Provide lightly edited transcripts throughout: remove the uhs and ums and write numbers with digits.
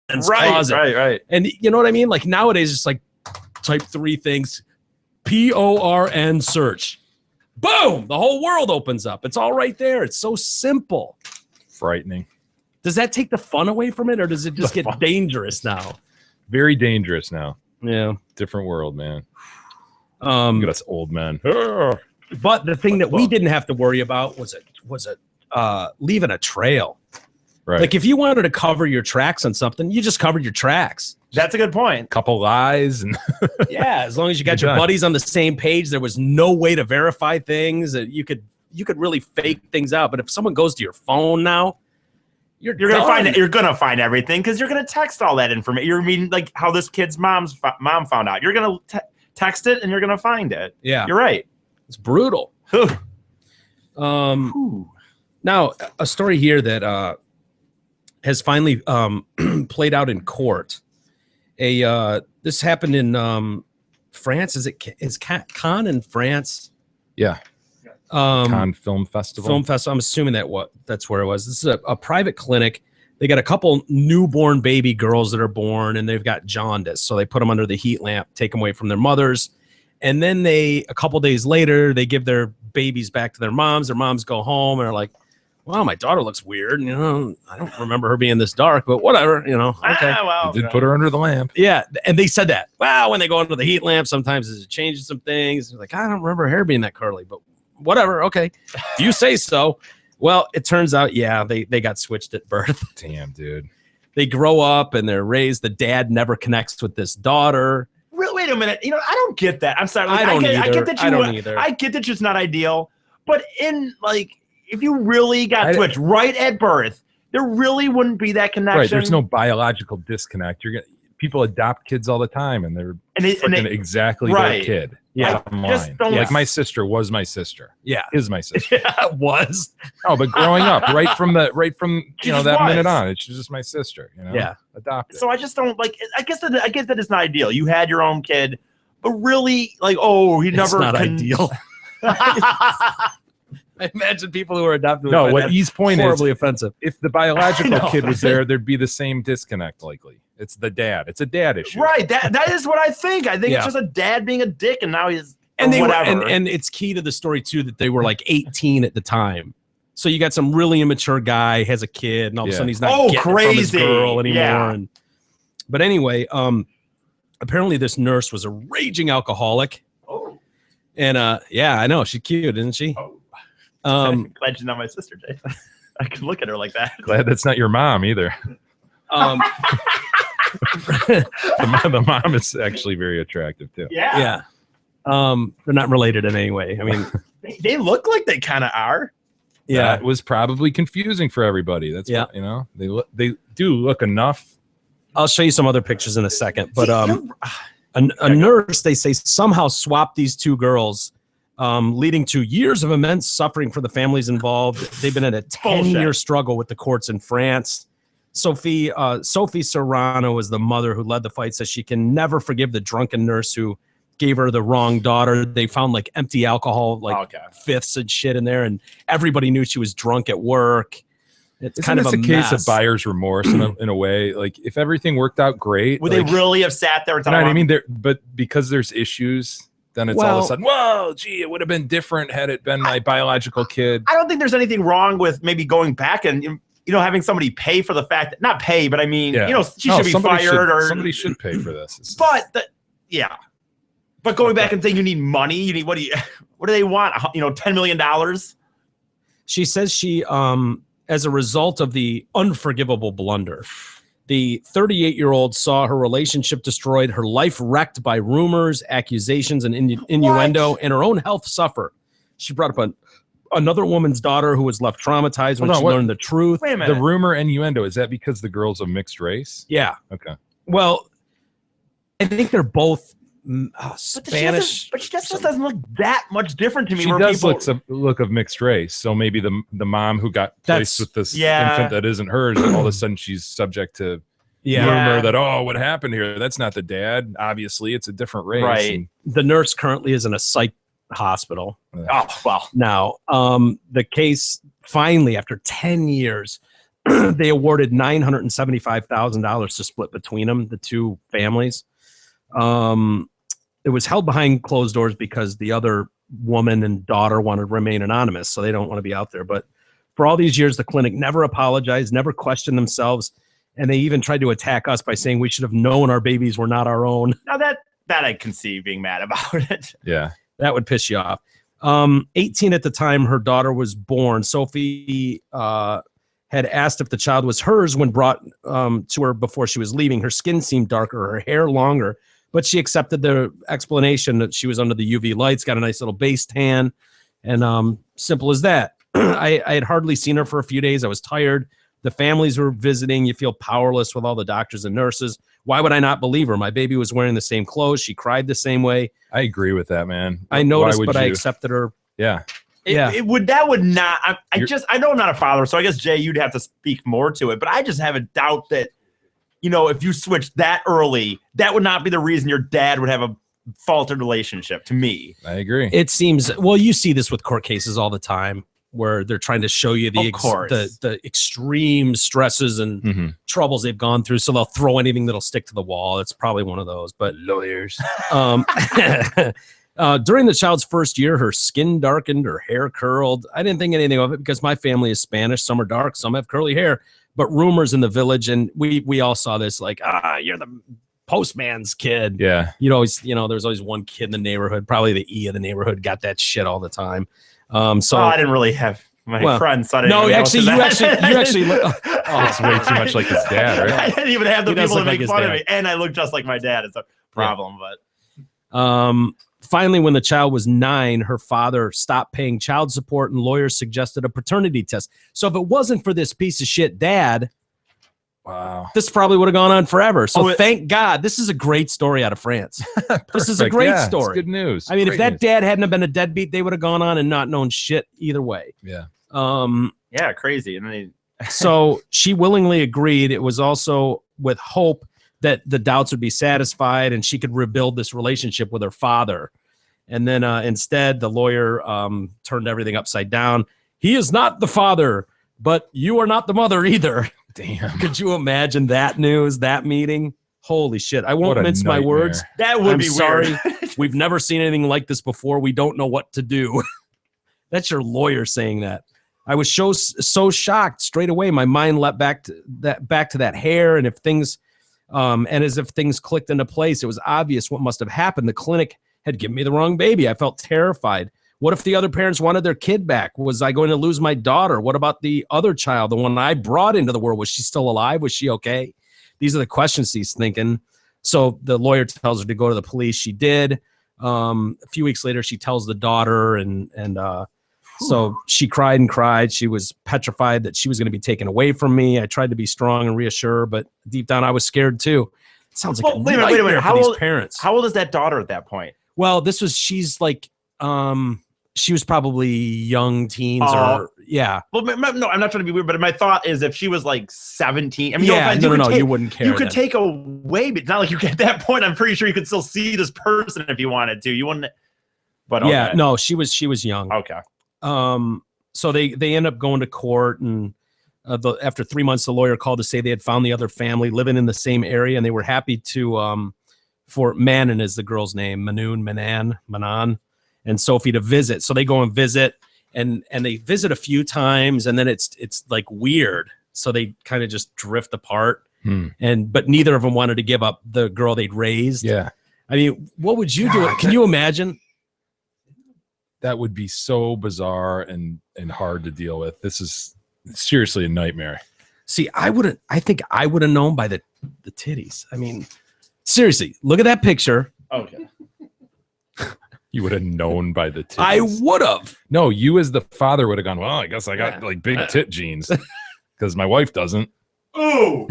closet. Right. And you know what I mean? Like nowadays, it's like type 3 things, PORN search. Boom! The whole world opens up. It's all right there. It's so simple. Frightening. Does that take the fun away from it, or does it just get dangerous now? Very dangerous now. Yeah. Different world, man. Look at us old men. But the thing that we didn't have to worry about was leaving a trail. Right. Like if you wanted to cover your tracks on something, you just covered your tracks. That's a good point. Couple lies and yeah, as long as you got your buddies on the same page, there was no way to verify things. You could really fake things out. But if someone goes to your phone now, you're gonna find it. You're gonna find everything because you're gonna text all that information. You're meaning like how this kid's mom found out. You're gonna text it and you're gonna find it. Yeah, you're right. It's brutal. Now a story here that has finally played out in court. This happened in France. Is Cannes in France? Yeah. Cannes Film Festival. I'm assuming that's where it was. This is a private clinic. They got a couple newborn baby girls that are born, and they've got jaundice. So they put them under the heat lamp, take them away from their mothers, and then a couple days later, they give their babies back to their moms. Their moms go home and are like, "Wow, my daughter looks weird. You know, I don't remember her being this dark, but whatever. You know, okay." They did put her under the lamp. Yeah, and they said that. Wow, when they go under the heat lamp, sometimes it changes some things. They're like, I don't remember her hair being that curly, but whatever. Okay, if you say so. Well, it turns out, yeah, they got switched at birth. Damn, dude. They grow up and they're raised. The dad never connects with this daughter. Wait a minute. You know, I don't get that. I'm sorry. Like, I get that I don't either. I get that it's not ideal, but if you really got switched right at birth, there really wouldn't be that connection. Right. There's no biological disconnect. People adopt kids all the time, and they're exactly their kid. Yeah, like my sister was my sister. Yeah, is my sister. Yeah, was. Oh, but growing up, right from that minute on, it's just my sister. You know? Yeah, adopted. So I just don't like. I guess that it's not ideal. You had your own kid, but really, it's not ideal. I imagine people who are adopted. No, what he's point horribly is offensive. If the biological kid was there, there'd be the same disconnect likely. It's the dad. It's a dad issue. Right. That is what I think. I think it's just a dad being a dick, and now he's whatever. And it's key to the story too that they were like 18 at the time. So you got some really immature guy has a kid, and all of a sudden he's not getting from his girl anymore. Yeah. But anyway, apparently this nurse was a raging alcoholic. Oh. And I know she's cute, isn't she? Oh. Glad she's not my sister, Jay. I can look at her like that. Glad that's not your mom either. The mom is actually very attractive too. Yeah. They're not related in any way. I mean, they look like they kind of are. Yeah, it was probably confusing for everybody. That's what, they do look enough. I'll show you some other pictures in a second. But a nurse, they say, somehow swapped these two girls, leading to years of immense suffering for the families involved. They've been in a 10-year struggle with the courts in France. Sophie Serrano was the mother who led the fight, says she can never forgive the drunken nurse who gave her the wrong daughter. They found like empty alcohol, fifths and shit in there, and everybody knew she was drunk at work. It's kind of a case of buyer's remorse in a way. Like if everything worked out great, would they really have sat there and talked? I mean, but because there's issues, then it's all of a sudden, whoa, gee, it would have been different had it been my biological kid. I don't think there's anything wrong with maybe going back and having somebody pay for the fact that not pay, but I mean, she should be fired or somebody should pay for this. But going back and saying you need money, you need what do they want? $10 million. She says she as a result of the unforgivable blunder, the 38-year-old saw her relationship destroyed, her life wrecked by rumors, accusations, and innuendo, and her own health suffer. She brought up another woman's daughter who was left traumatized when she learned the truth. Wait a minute. The rumor innuendo, is that because the girl's of mixed race? Yeah. Okay. Well, I think they're both Spanish. But she just doesn't look that much different to me. She does look of mixed race. So maybe the mom who got placed with this infant that isn't hers, all of a sudden she's subject to rumor that, what happened here? That's not the dad. Obviously, it's a different race. Right. The nurse currently is in a psych hospital. Oh, well. Now, the case finally, after 10 years, they awarded $975,000 to split between them, the two families. It was held behind closed doors because the other woman and daughter wanted to remain anonymous, so they don't want to be out there. But for all these years, the clinic never apologized, never questioned themselves, and they even tried to attack us by saying we should have known our babies were not our own. Now that I can see being mad about it. Yeah. That would piss you off. 18 at the time her daughter was born. Sophie had asked if the child was hers when brought to her before she was leaving. Her skin seemed darker, her hair longer, but she accepted the explanation that she was under the UV lights, got a nice little base tan, and simple as that. I had hardly seen her for a few days. I was tired. The families were visiting. You feel powerless with all the doctors and nurses. Why would I not believe her? My baby was wearing the same clothes. She cried the same way. I agree with that, man. I noticed, but I accepted her. Yeah. That would not. I know I'm not a father, so I guess Jay, you'd have to speak more to it. But I just have a doubt that, if you switched that early, that would not be the reason your dad would have a faltered relationship. To me, I agree. It seems you see this with court cases all the time, where they're trying to show you the extreme stresses and troubles they've gone through. So they'll throw anything that'll stick to the wall. It's probably one of those. But lawyers. During the child's first year, her skin darkened, her hair curled. I didn't think anything of it because my family is Spanish. Some are dark, some have curly hair. But rumors in the village, and we all saw this, like, you're the postman's kid. Yeah. There's always one kid in the neighborhood, probably the E of the neighborhood, got that shit all the time. So I didn't really have my friends. So you actually look. It's way too much like his dad, right? I didn't even have the people to make fun of me, and I look just like my dad. It's a problem, but finally, when the child was 9, her father stopped paying child support, and lawyers suggested a paternity test. So if it wasn't for this piece of shit dad, wow, this probably would have gone on forever. So thank God, this is a great story out of France. This is a great story. It's good news. I mean, if that dad hadn't have been a deadbeat, they would have gone on and not known shit either way. Yeah. Yeah, crazy. And so she willingly agreed. It was also with hope that the doubts would be satisfied and she could rebuild this relationship with her father. And then instead, the lawyer turned everything upside down. He is not the father, but you are not the mother either. Damn. Could you imagine that news, that meeting? Holy shit. I won't mince my words. That would be sorry. Weird. We've never seen anything like this before. We don't know what to do. That's your lawyer saying that. I was so shocked straight away. My mind leapt back to that hair, and if things and as if things clicked into place, it was obvious what must have happened. The clinic had given me the wrong baby. I felt terrified. What if the other parents wanted their kid back? Was I going to lose my daughter? What about the other child, the one I brought into the world? Was she still alive? Was she okay? These are the questions he's thinking. So the lawyer tells her to go to the police. She did. A few weeks later, she tells the daughter, and so she cried and cried. She was petrified that she was going to be taken away from me. I tried to be strong and reassure, but deep down, I was scared too. It sounds like wait a minute. How old parents? How old is that daughter at that point? Well, she's like, she was probably young teens or yeah. Well, no, I'm not trying to be weird, but my thought is if she was like 17, I mean, you wouldn't care. You could take away, but it's not like you get at that point. I'm pretty sure you could still see this person if you wanted to. You wouldn't. But okay. Yeah, no, she was young. Okay. So they end up going to court, and after 3 months, the lawyer called to say they had found the other family living in the same area, and they were happy to for Manon is the girl's name, Manon, and Sophie to visit. So they go and visit, and they visit a few times, and then it's like weird. So they kind of just drift apart, but neither of them wanted to give up the girl they'd raised. Yeah. I mean, what would you do? Can you imagine? That would be so bizarre and hard to deal with. This is seriously a nightmare. See, I think I would have known by the titties. I mean, seriously, look at that picture. Okay. You would have known by the titties. I would have. No, you as the father would have gone, well, I guess I got like big tit genes because my wife doesn't. Ooh.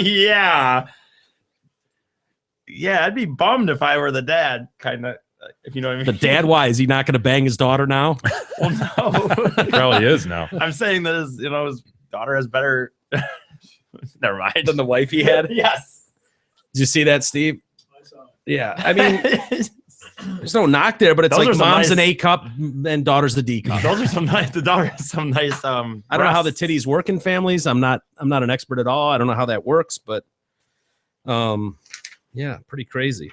Yeah. Yeah, I'd be bummed if I were the dad, kind of. If you know what I mean. The dad, why? Is he not going to bang his daughter now? Well, no. He probably is now. I'm saying that his daughter has better. Never mind. Than the wife he had? Yes. Did you see that, Steve? I saw it. Yeah. I mean, There's no knock there, but it's Those like mom's nice, an A cup and daughter's the D cup. Those are some nice. The daughter's some nice. I don't know how the titties work in families. I'm not an expert at all. I don't know how that works, but yeah, pretty crazy.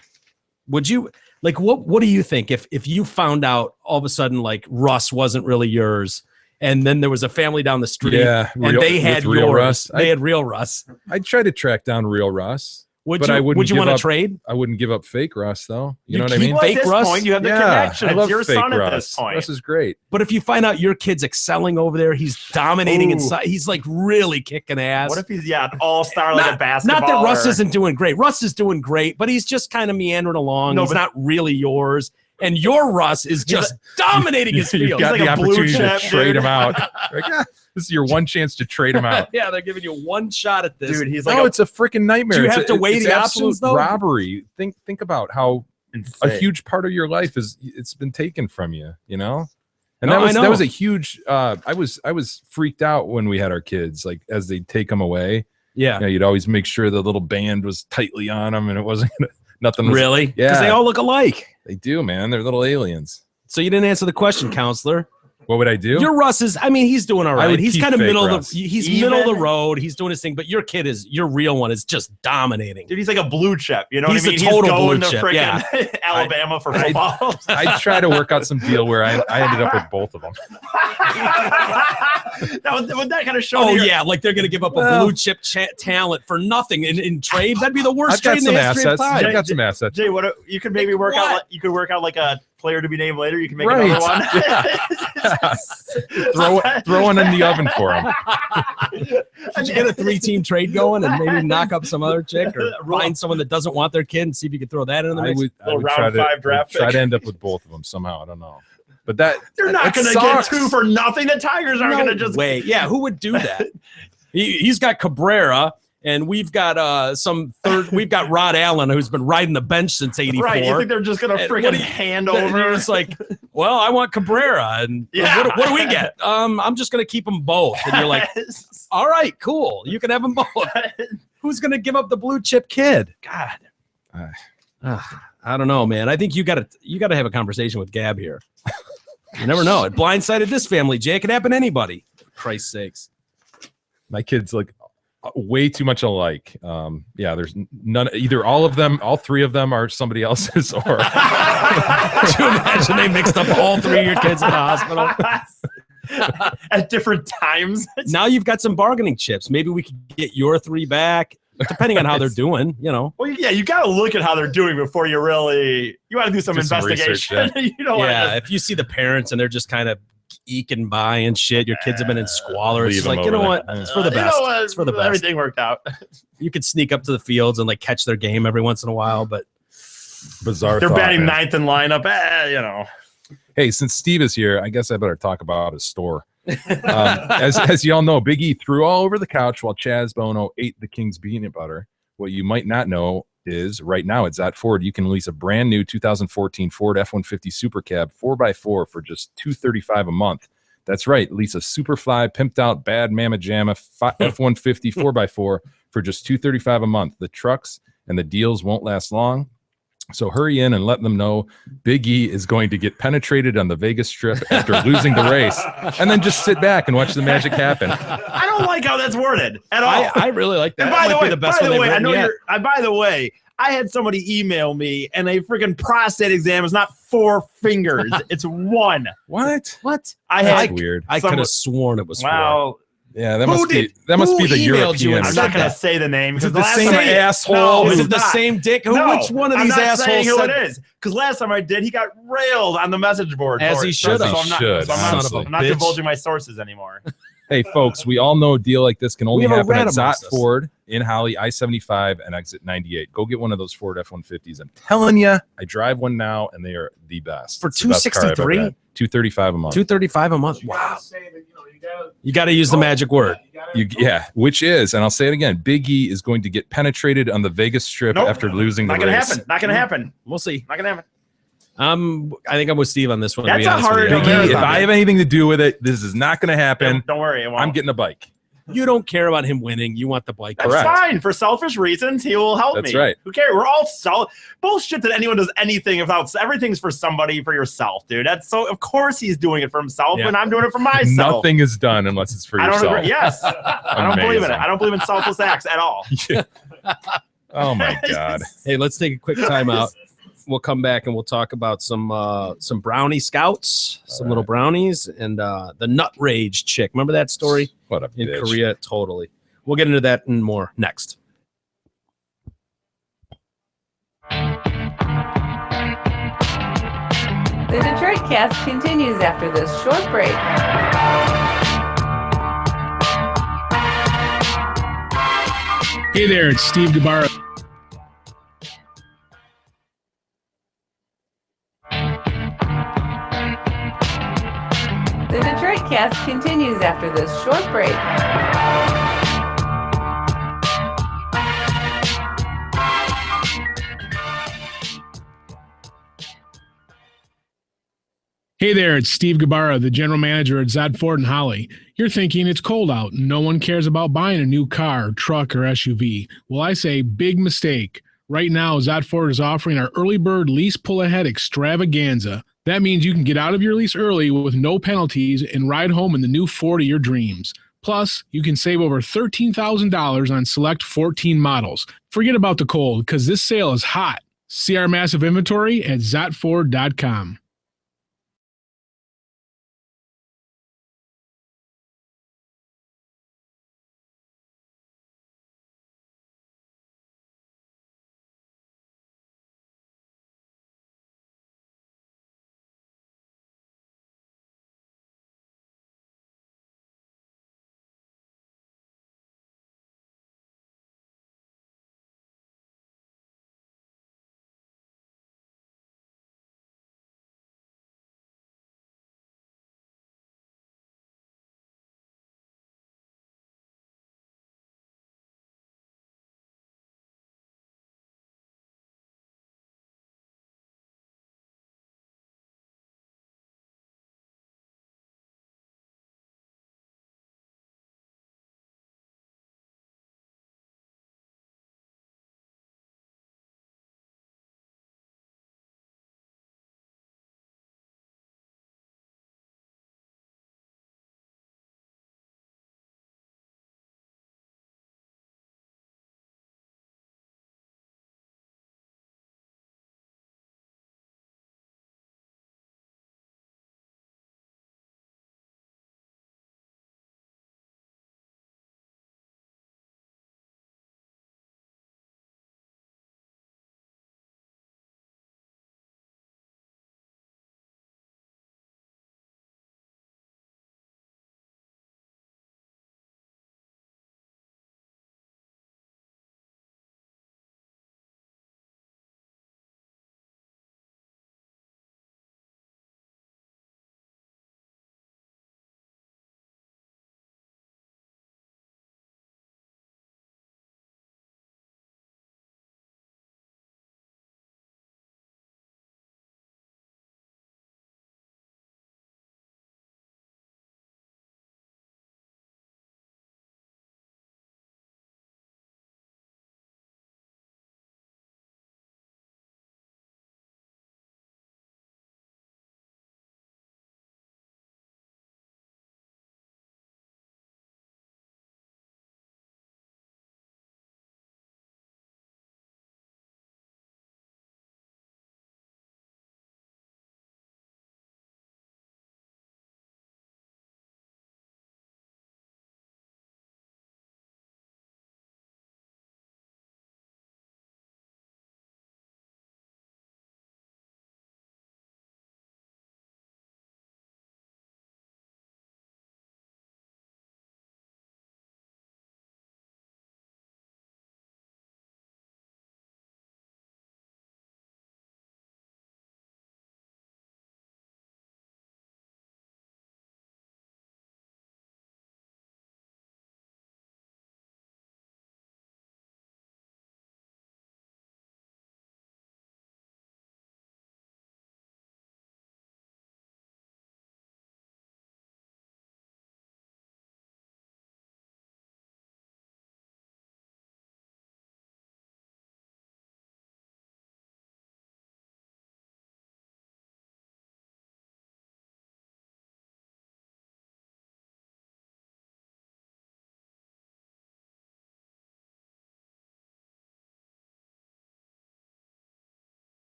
Would you like what do you think if you found out all of a sudden like Russ wasn't really yours, and then there was a family down the street, and they had real yours, Russ. they had real Russ. I'd try to track down real Russ. Would you want to trade? I wouldn't give up fake Russ, though. You know what I mean? Fake at this Russ. Point, you have the connection. I love your fake son Russ. At this point. Russ is great. But if you find out your kid's excelling over there, he's dominating inside. He's like really kicking ass. What if he's an all-star like a basketball? Not that Russ isn't doing great. Russ is doing great, but he's just kind of meandering along. He's not really yours. And your Russ is just dominating his field. You've got the opportunity to trade him out. This is your one chance to trade him out. Yeah, they're giving you one shot at this. Dude, he's like, it's a freaking nightmare. Do you have to weigh the options, though? Robbery. Think about how a huge part of your life it's been taken from you, you know? And that was a huge I was freaked out when we had our kids, like as they take them away. Yeah. You know, you'd always make sure the little band was tightly on them and it wasn't nothing was, really? Yeah. Because they all look alike. They do, man. They're little aliens. So you didn't answer the question, counselor. What would I do? Your Russ is, I mean, he's doing all right. He's kind of middle of the road. He's doing his thing, but your real one is just dominating. Dude, he's like a blue chip. You know what I mean? He's a total blue chip. Yeah. Alabama for football. I'd try to work out some deal where I ended up with both of them. Would that kind of show? Like they're going to give up a blue chip talent for nothing in trade. That'd be the worst trade in the history of time. I've got some assets. Jay, you could maybe work out. You could work out like a player to be named later. You can make another one. Throw one in the oven for him. Should you get a 3-team trade going and maybe knock up some other chick or find someone that doesn't want their kid and see if you can throw that in the mix? I would round 5 draft pick. Try to end up with both of them somehow. I don't know. But they're not going to get 2 for nothing. The Tigers aren't going to just wait. Yeah, who would do that? He's got Cabrera. And we've got we've got Rod Allen, who's been riding the bench since '84. Right? You think they're just gonna freaking hand over? It's like, well, I want Cabrera, and what do we get? I'm just gonna keep them both. And you're like, all right, cool, you can have them both. Who's gonna give up the blue chip kid? God, I don't know, man. I think you gotta have a conversation with Gab here. You never know. It blindsided this family, Jay. It could happen to anybody. For Christ's sakes. My kids like way too much alike. There's none, either all of them, all 3 of them are somebody else's, or could you imagine they mixed up all 3 of your kids in the hospital at different times? Now you've got some bargaining chips. Maybe we could get your 3 back, depending on how they're doing, you know. Well, yeah, you got to look at how they're doing before you want to do some investigation. If you see the parents and they're just kind of eking by and shit, your kids have been in squalor. It's like, you know what? It's for the best. It's for the best. Everything worked out. You could sneak up to the fields and like catch their game every once in a while, but bizarre. They're batting 9th in lineup. You know. Hey, since Steve is here, I guess I better talk about his store. As you all know, Big E threw all over the couch while Chaz Bono ate the King's peanut butter. What you might not know is right now at Zot Ford, you can lease a brand new 2014 Ford F-150 Super Cab 4x4 for just $235 a month. That's right. Lease a Superfly, pimped out, bad mamma jamma F-150 4x4 for just $235 a month. The trucks and the deals won't last long. So hurry in and let them know Big E is going to get penetrated on the Vegas Strip after losing the race, and then just sit back and watch the magic happen. I don't like how that's worded at all. I really like that. And by the way, I had somebody email me, and a freaking prostate exam is not 4 fingers; it's 1. What? That's weird. I could have sworn it was 4. Yeah, that must be the European. I'm not going to say the name. Is it the same asshole? Is it the same dick? Which one of these assholes? I'm not saying who it is. Because last time I did, he got railed on the message board. As he should have. I'm not divulging my sources anymore. Hey, folks, we all know a deal like this can only happen at Zot Ford in Holly, I-75 and exit 98. Go get one of those Ford F-150s. I'm telling you, I drive one now, and they are the best. For $263? $235 a month. $235 a month. Wow. You got to use the magic word. Which is, and I'll say it again, Big E is going to get penetrated on the Vegas Strip after losing the race. Not going to happen. We'll see. Not going to happen. I think I'm with Steve on this one. That's a hard Big E, if I have anything to do with it, this is not going to happen. Don't worry. I'm getting a bike. You don't care about him winning. You want the bike. That's fine. For selfish reasons, he will help me. That's right. Who cares? We're all bullshit that anyone does anything without everything's for somebody, for yourself, dude. That's so. Of course, he's doing it for himself, and I'm doing it for myself. Nothing is done unless it's for yourself. I don't agree. Yes, I don't believe in it. I don't believe in selfless acts at all. Oh my God. Hey, let's take a quick time out. We'll come back and we'll talk about some brownie scouts, some little brownies, and the nut rage chick. Remember that story? What a in bitch. Korea? Totally. We'll get into that and more next. The Detroit Cast continues after this short break. Hey there, it's Steve Gabarra. The Detroit Cast continues after this short break. Hey there, it's Steve Gabarra, the general manager at Zod Ford in Holly. You're thinking it's cold out and no one cares about buying a new car, truck, or SUV. Well, I say big mistake. Right now, Zod Ford is offering our early bird lease pull ahead extravaganza. That means you can get out of your lease early with no penalties and ride home in the new Ford of your dreams. Plus, you can save over $13,000 on select 14 models. Forget about the cold, because this sale is hot. See our massive inventory at zotford.com.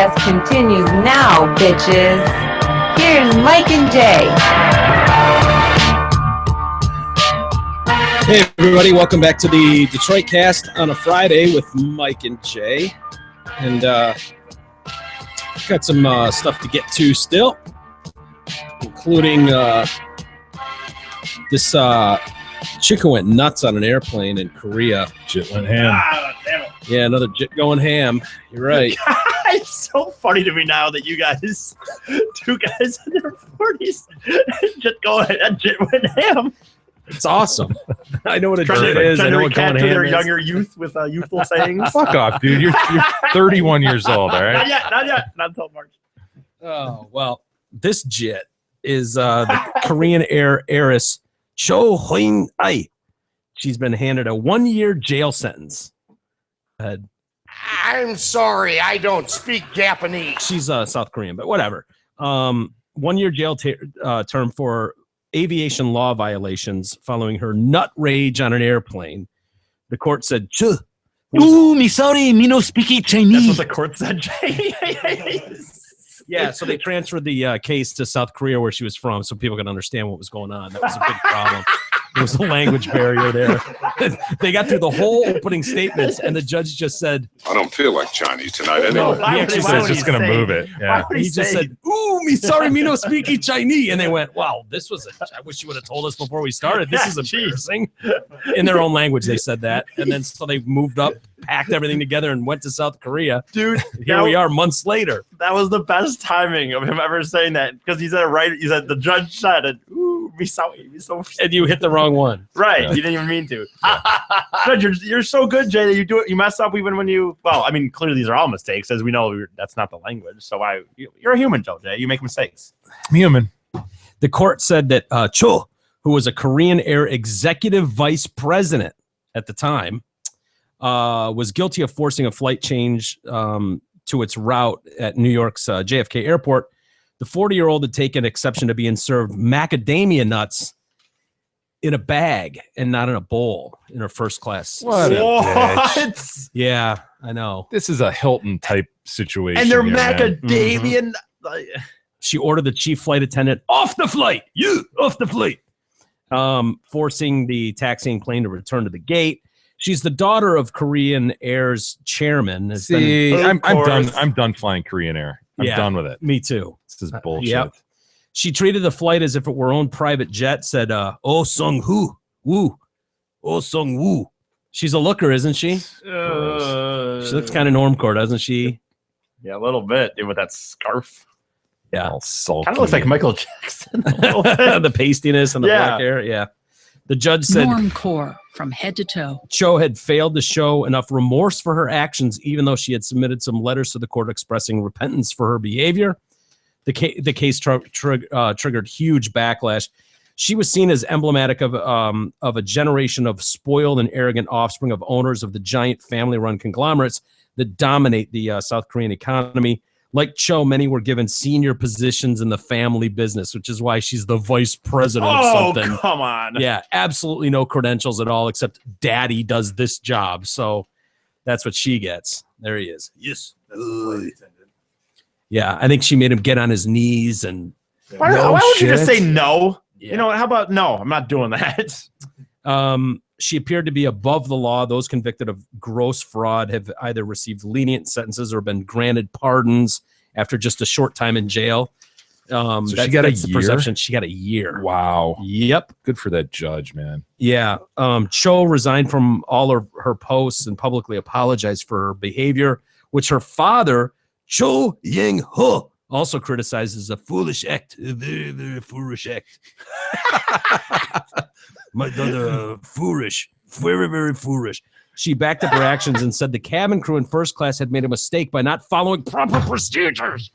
Shortcast continues now, bitches. Here's Mike and Jay. Hey, everybody. Welcome back to the Detroit Cast on a Friday with Mike and Jay. And got some stuff to get to still, including this chick who went nuts on an airplane in Korea. Jit went ham. Damn it. Yeah, another jit going ham. You're right. It's so funny to me now that you guys, two guys in their 40s, jit went ham. It's awesome. I know what a Trying jit to is. I know what going ham their is. younger youth with youthful sayings. Fuck off, dude. You're 31 years old, all right? Not yet. Not until March. Oh, well, this jit is the Korean Air heiress Cho Hyun-ai. She's been handed a 1-year jail sentence. I'm sorry, I don't speak Japanese. She's South Korean, but whatever. 1-year jail term for aviation law violations following her nut rage on an airplane. The court said, "Ooh, me sorry, me no speak Chinese." That's what the court said, Jay. yeah, so they transferred the case to South Korea where she was from so people could understand what was going on. That was a big problem. There was a language barrier there. They got through the whole opening statements, and the judge just said, I don't feel like Chinese tonight anyway. No, Why he would actually he- said, why Just going to move it. Yeah. would he just said, "Ooh, me sorry, me no speaky Chinese," and they went, "Wow, this was I wish you would have told us before we started. This is embarrassing." In their own language, they said that, and then so they moved up, packed everything together, and went to South Korea. Dude, Here we are, months later. That was the best timing of him ever saying that because he said it right. He said the judge said it. Ooh, me sorry, me so. And you hit the wrong one. Right, Yeah. you didn't even mean to. Judge, you're so good, Jay, that you do it. You mess up even when you. Well, I mean, clearly these are all mistakes, as we know that's not the language. So you're a human, Joe. Jay, you make mistakes. I'm human. The court said that Cho, who was a Korean Air executive vice president at the time, was guilty of forcing a flight change to its route at New York's JFK airport. The 40-year-old had taken exception to being served macadamia nuts in a bag and not in a bowl in her first class. What a bitch. Yeah, I know. This is a Hilton type situation. And they're here, man. macadamia. She ordered the chief flight attendant off the flight. You off the flight. Forcing the taxiing plane to return to the gate. She's the daughter of Korean Air's chairman. Has See, been- I'm done. I'm done flying Korean Air. I'm Yeah. done with it. Me too. This is bullshit. Yep. She treated the flight as if it were her own private jet. Said, "Oh Sung Woo, woo, oh Sung Woo." She's a looker, isn't she? She looks kind of normcore, doesn't she? Yeah, a little bit, dude, with that scarf. Yeah, All sulky. Kind of looks like Michael Jackson. A little bit. the pastiness and the Yeah. black hair. Yeah. The judge said Normcore from head to toe. Cho had failed to show enough remorse for her actions, even though she had submitted some letters to the court expressing repentance for her behavior. The case triggered huge backlash. She was seen as emblematic of a generation of spoiled and arrogant offspring of owners of the giant family-run conglomerates that dominate the South Korean economy. Like Cho, many were given senior positions in the family business, which is why she's the vice president of something. Come on. Yeah, absolutely no credentials at all, except daddy does this job. So that's what she gets. There he is. Yes. Yeah, I think she made him get on his knees and Why would you just shit. say no? Yeah. You know, how about no? I'm not doing that. She appeared to be above the law. Those convicted of gross fraud have either received lenient sentences or been granted pardons after just a short time in jail. So she got a that's the year? perception. She got a year. Wow. Yep. Good for that judge, man. Yeah. Cho resigned from all of her posts and publicly apologized for her behavior, which her father, Cho Yang-ho, also criticizes a foolish act. A very, very foolish act. My daughter, foolish. Very, very foolish. She backed up her actions and said the cabin crew in first class had made a mistake by not following proper procedures.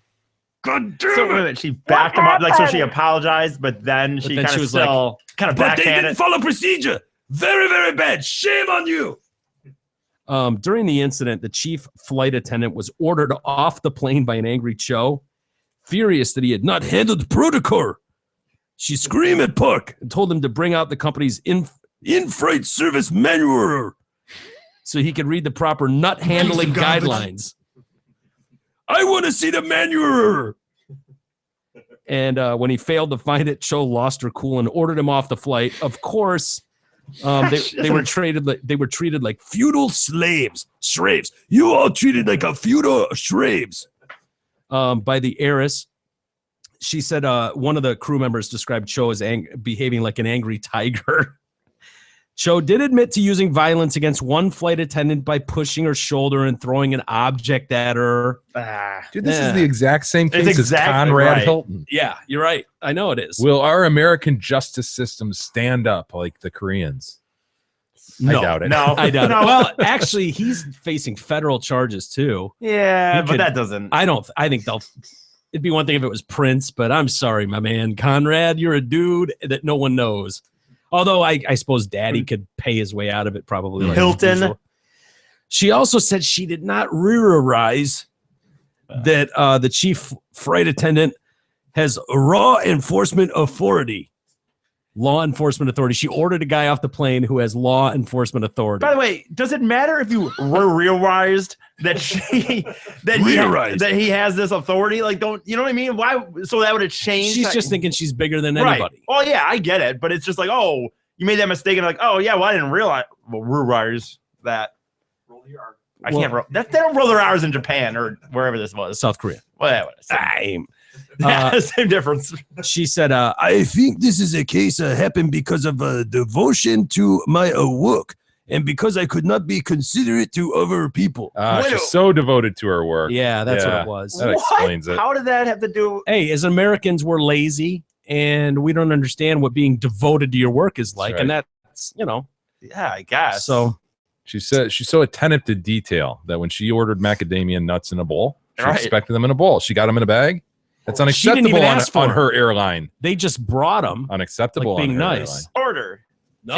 God damn So wait a minute, she backed him up, like so she apologized, but then she then kind she of was still kind of But they didn't backhanded. follow procedure. Very, very bad. Shame on you. During the incident, the chief flight attendant was ordered off the plane by an angry Cho, furious that he had not handled protocol. She screamed at Park and told him to bring out the company's in-flight service manual so he could read the proper nut handling guidelines. I want to see the manual. And when he failed to find it, Cho lost her cool and ordered him off the flight. Of course, they were treated like feudal slaves. You all treated like a feudal slaves by the heiress. She said one of the crew members described Cho as behaving like an angry tiger. Cho did admit to using violence against one flight attendant by pushing her shoulder and throwing an object at her. Dude, this is the exact same case as Conrad Hilton. Yeah, you're right. I know it is. Will our American justice system stand up like the Koreans? No, I doubt it. No, I doubt it. Well, actually, he's facing federal charges too. Yeah, but that doesn't. I think they'll. It'd be one thing if it was Prince, but I'm sorry, my man. Conrad, you're a dude that no one knows. Although I suppose Daddy could pay his way out of it probably. Like Hilton. She also said she did not realize that the chief flight attendant has law enforcement authority. Law enforcement authority. She ordered a guy off the plane who has law enforcement authority. By the way, does it matter if you realized that he has this authority? Like, don't you know what I mean? Why? So that would have changed. She's just thinking she's bigger than anybody. Right. Well, yeah, I get it, but it's just like, oh, you made that mistake, and like, oh yeah, well, I didn't realize that. I can't roll. They don't roll their R's in Japan or wherever this was. South Korea. Well, same difference. She said, I think this is a case happened because of devotion to my work and because I could not be considerate to other people. She's so devoted to her work. Yeah, that's what it was. That explains it. How did that have to do? Hey, as Americans, we're lazy and we don't understand what being devoted to your work is like. Right. And that's, Yeah, I guess. So she said she's so attentive to detail that when she ordered macadamia nuts in a bowl, she expected them in a bowl. She got them in a bag. That's unacceptable on her airline. They just brought them. Unacceptable. Like being on her nice. Airline. Order. No.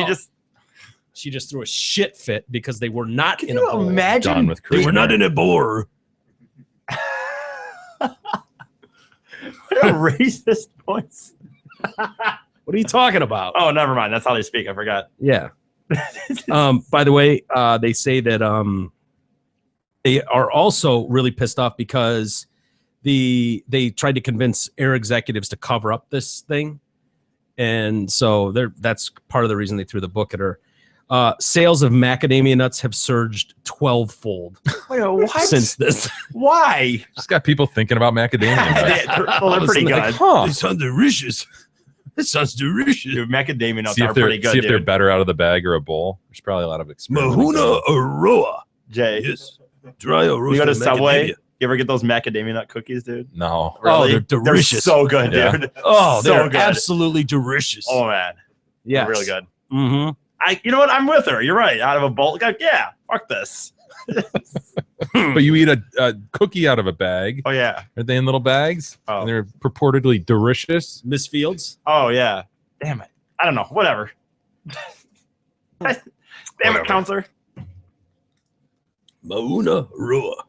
She just threw a shit fit because they were not Can in you a bowl. imagine? They were not in a bowl. What a racist voice. What are you talking about? Oh, never mind. That's how they speak. I forgot. Yeah. By the way, they say that they are also really pissed off because they tried to convince air executives to cover up this thing, and so that's part of the reason they threw the book at her. Sales of macadamia nuts have surged 12-fold since this. Why? Just got people thinking about macadamia. Well, they're pretty good. They sound delicious. It sounds delicious. Dude, macadamia nuts are pretty good. See if they're better out of the bag or a bowl. There's probably a lot of experience. Mahuna Aroa. Jay. Yes. Dry or roasted. You go to Subway? Macadamia. You ever get those macadamia nut cookies, dude? No. Really? Oh, they're delicious. They're so good, dude. Oh, they're good. absolutely delicious. Oh, man. Yeah. They're really good. Mm-hmm. You know what? I'm with her. You're right. Out of a bowl. Like, yeah, fuck this. But you eat a cookie out of a bag. Oh, yeah. Are they in little bags? Oh. And they're purportedly delicious. Miss Fields? Oh, yeah. Damn it. I don't know. Whatever. Damn it, counselor. Mauna Roa.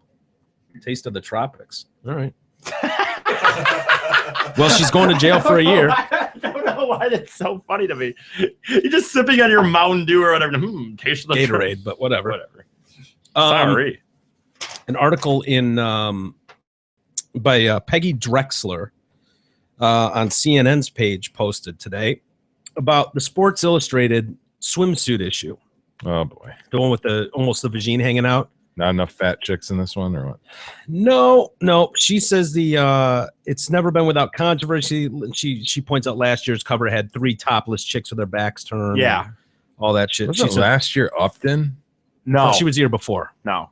Taste of the tropics. All right. Well, she's going to jail for a year. I don't know why that's so funny to me. You're just sipping on your Mountain Dew or whatever. Taste of the Gatorade, but whatever. Sorry. An article in by Peggy Drexler on CNN's page posted today about the Sports Illustrated swimsuit issue. Oh boy, the one with the almost the vagine hanging out. Not enough fat chicks in this one, or what? No. She says it's never been without controversy. She points out last year's cover had 3 topless chicks with their backs turned. Yeah, all that shit. Was it last year Upton? No, she was the year before. No,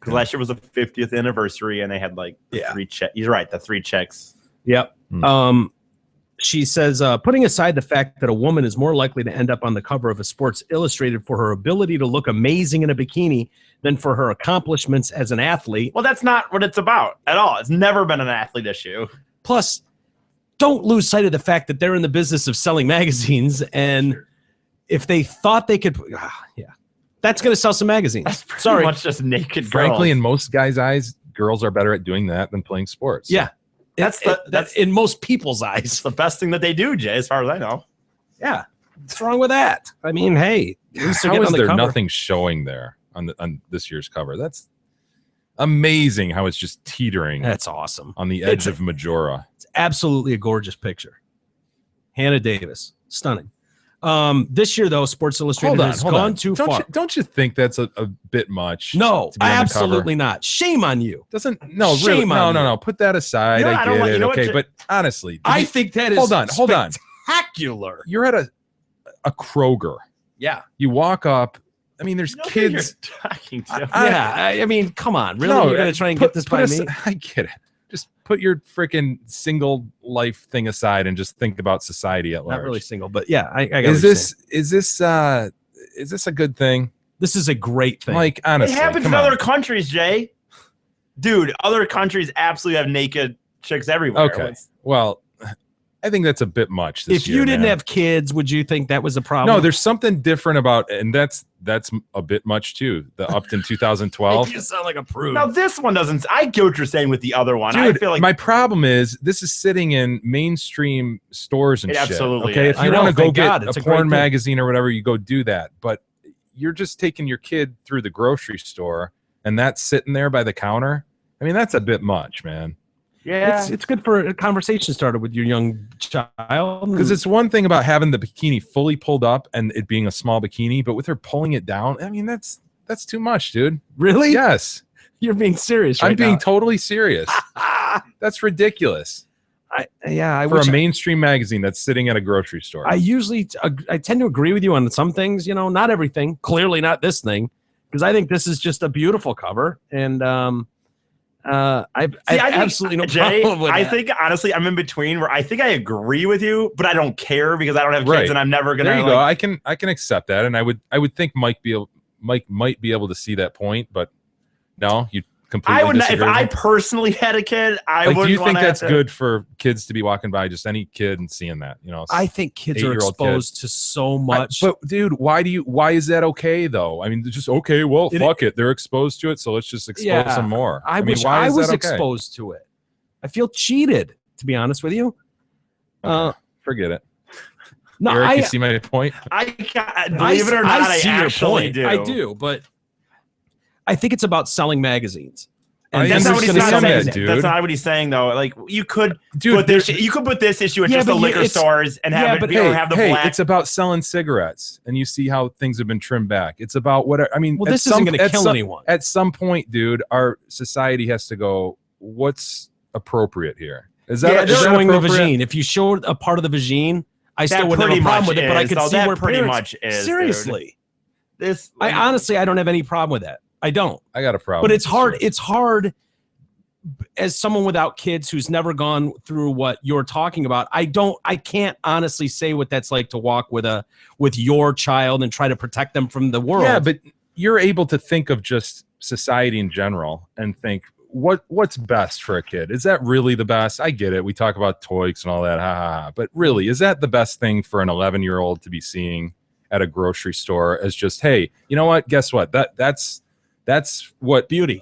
because last year was the 50th anniversary, and they had like 3 checks. You're right, the 3 checks. Yep. She says, putting aside the fact that a woman is more likely to end up on the cover of a Sports Illustrated for her ability to look amazing in a bikini than for her accomplishments as an athlete. Well, that's not what it's about at all. It's never been an athlete issue. Plus, don't lose sight of the fact that they're in the business of selling magazines, and if they thought they could, that's going to sell some magazines. That's pretty much just naked girls. Frankly, in most guys' eyes, girls are better at doing that than playing sports. Yeah. That's in most people's eyes. It's the best thing that they do, Jay, as far as I know. Yeah. What's wrong with that? I mean, hey, at least how is on the there cover. Nothing showing there on this year's cover? That's Amazing how it's just teetering. That's awesome. On the edge of Majora. It's absolutely a gorgeous picture. Hannah Davis, stunning. This year, though, Sports Illustrated has gone too far. Don't you think that's a bit much? No, absolutely not. Shame on you. No. Put that aside. I get it. Okay, but honestly, I think that is hold on. Spectacular. You're at a Kroger. Yeah. You walk up. I mean, there's kids. Talking to. I mean, come on. Really? You're going to try and get this by me? I get it. Just put your freaking single life thing aside and just think about society at large. Not really single, but yeah, I got is this a good thing? This is a great thing. Like, honestly, it happens in other countries, Jay. Dude, other countries absolutely have naked chicks everywhere. Okay. Well, I think that's a bit much this if year, you didn't have kids, would you think that was a problem? No, there's something different about, and that's a bit much too. The Upton 2012. You sound like a prude. Now this one doesn't. I get what you're saying with the other one. Dude, I feel like my problem is this is sitting in mainstream stores and shit. Absolutely. Okay, is. if you want to go get a porn magazine or whatever, you go do that. But you're just taking your kid through the grocery store, and that's sitting there by the counter. I mean, that's a bit much, man. Yeah, it's good for a conversation started with your young child. Because it's one thing about having the bikini fully pulled up and it being a small bikini, but with her pulling it down, I mean, that's too much, dude. Really? Yes. You're being serious right I'm being totally serious. That's ridiculous. I for a mainstream magazine that's sitting at a grocery store. I tend to agree with you on some things, not everything. Clearly not this thing, because I think this is just a beautiful cover. And I absolutely no problem with that. I think honestly, I'm in between where I think I agree with you, but I don't care because I don't have kids and I'm never gonna. There you go. I can accept that, and I would think Mike might be able to see that point, but no, you completely. I would not, if disagree. I personally had a kid. I would. Do you think that's good for kids to be walking by, just any kid, and seeing that? I think kids are exposed to so much. But dude, why is that okay though? I mean, just okay. Well, fuck it. They're exposed to it, so let's just expose them more. I wish I was exposed to it. I feel cheated, to be honest with you. Forget it. No, Eric, you see my point? Believe it or not, I actually do. I do, but I think it's about selling magazines. And that's not what he's saying. That's not what he's saying, though. Like you could put this issue at just the liquor stores and have it have the black. It's about selling cigarettes, and you see how things have been trimmed back. It's about whatever. I mean, this isn't going to kill anyone. At some point, dude, our society has to go. What's appropriate here? Is that showing the vagine? If you show a part of the vagine, I still wouldn't have a problem with it. But I could see where pretty much is. Seriously, I honestly don't have any problem with that. I don't. I got a problem. But it's hard. It's hard as someone without kids who's never gone through what you're talking about. I can't honestly say what that's like to walk with your child and try to protect them from the world. Yeah, but you're able to think of just society in general and think what's best for a kid. Is that really the best? I get it. We talk about toys and all that. But really, is that the best thing for an 11-year-old to be seeing at a grocery store as just, hey, you know what? Guess what? That's what beauty.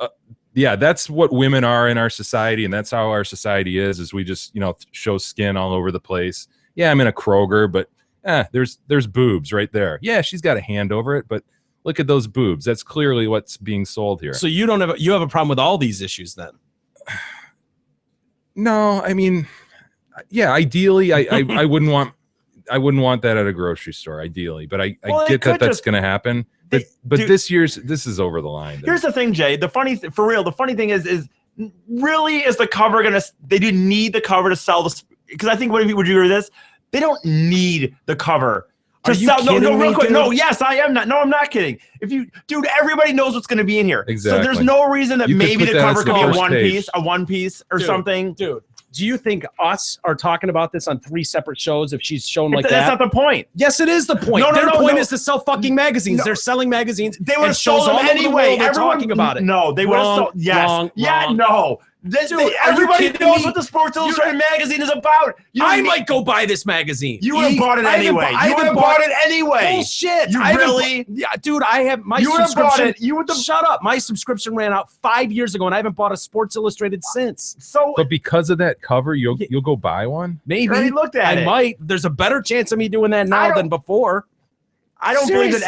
That's what women are in our society, and that's how our society is we just, show skin all over the place. Yeah, I'm in a Kroger, but there's boobs right there. Yeah, she's got a hand over it, but look at those boobs. That's clearly what's being sold here. So you have a problem with all these issues then? No, I mean, yeah, ideally I wouldn't want that at a grocery store, ideally, but I get that's going to happen. But dude, this is over the line. Here's the thing, Jay. The funny thing is really is the cover gonna? They didn't need the cover to sell this, because I think would you agree with this? They don't need the cover to sell. No, real quick. No, yes, I am not. No, I'm not kidding. Everybody knows what's gonna be in here. Exactly. So there's no reason that maybe the cover could be a one piece or something. Dude. Do you think us are talking about this on 3 separate shows if she's shown like that? That's not the point. Yes, it is the point. Their point is to sell fucking magazines. They're selling magazines. They would have sold them anyway. Everyone talking about it. No, they would have sold. Yes. Wrong. No. Everybody knows what the Sports Illustrated magazine is about. I might go buy this magazine. You would have bought it anyway. You would have bought it anyway. Bullshit. You really? Yeah, dude, I have my subscription. Shut up. My subscription ran out 5 years ago, and I haven't bought a Sports Illustrated since. But because of that cover, you'll go buy one? Maybe. I looked at it. I might. There's a better chance of me doing that now than before. I don't believe that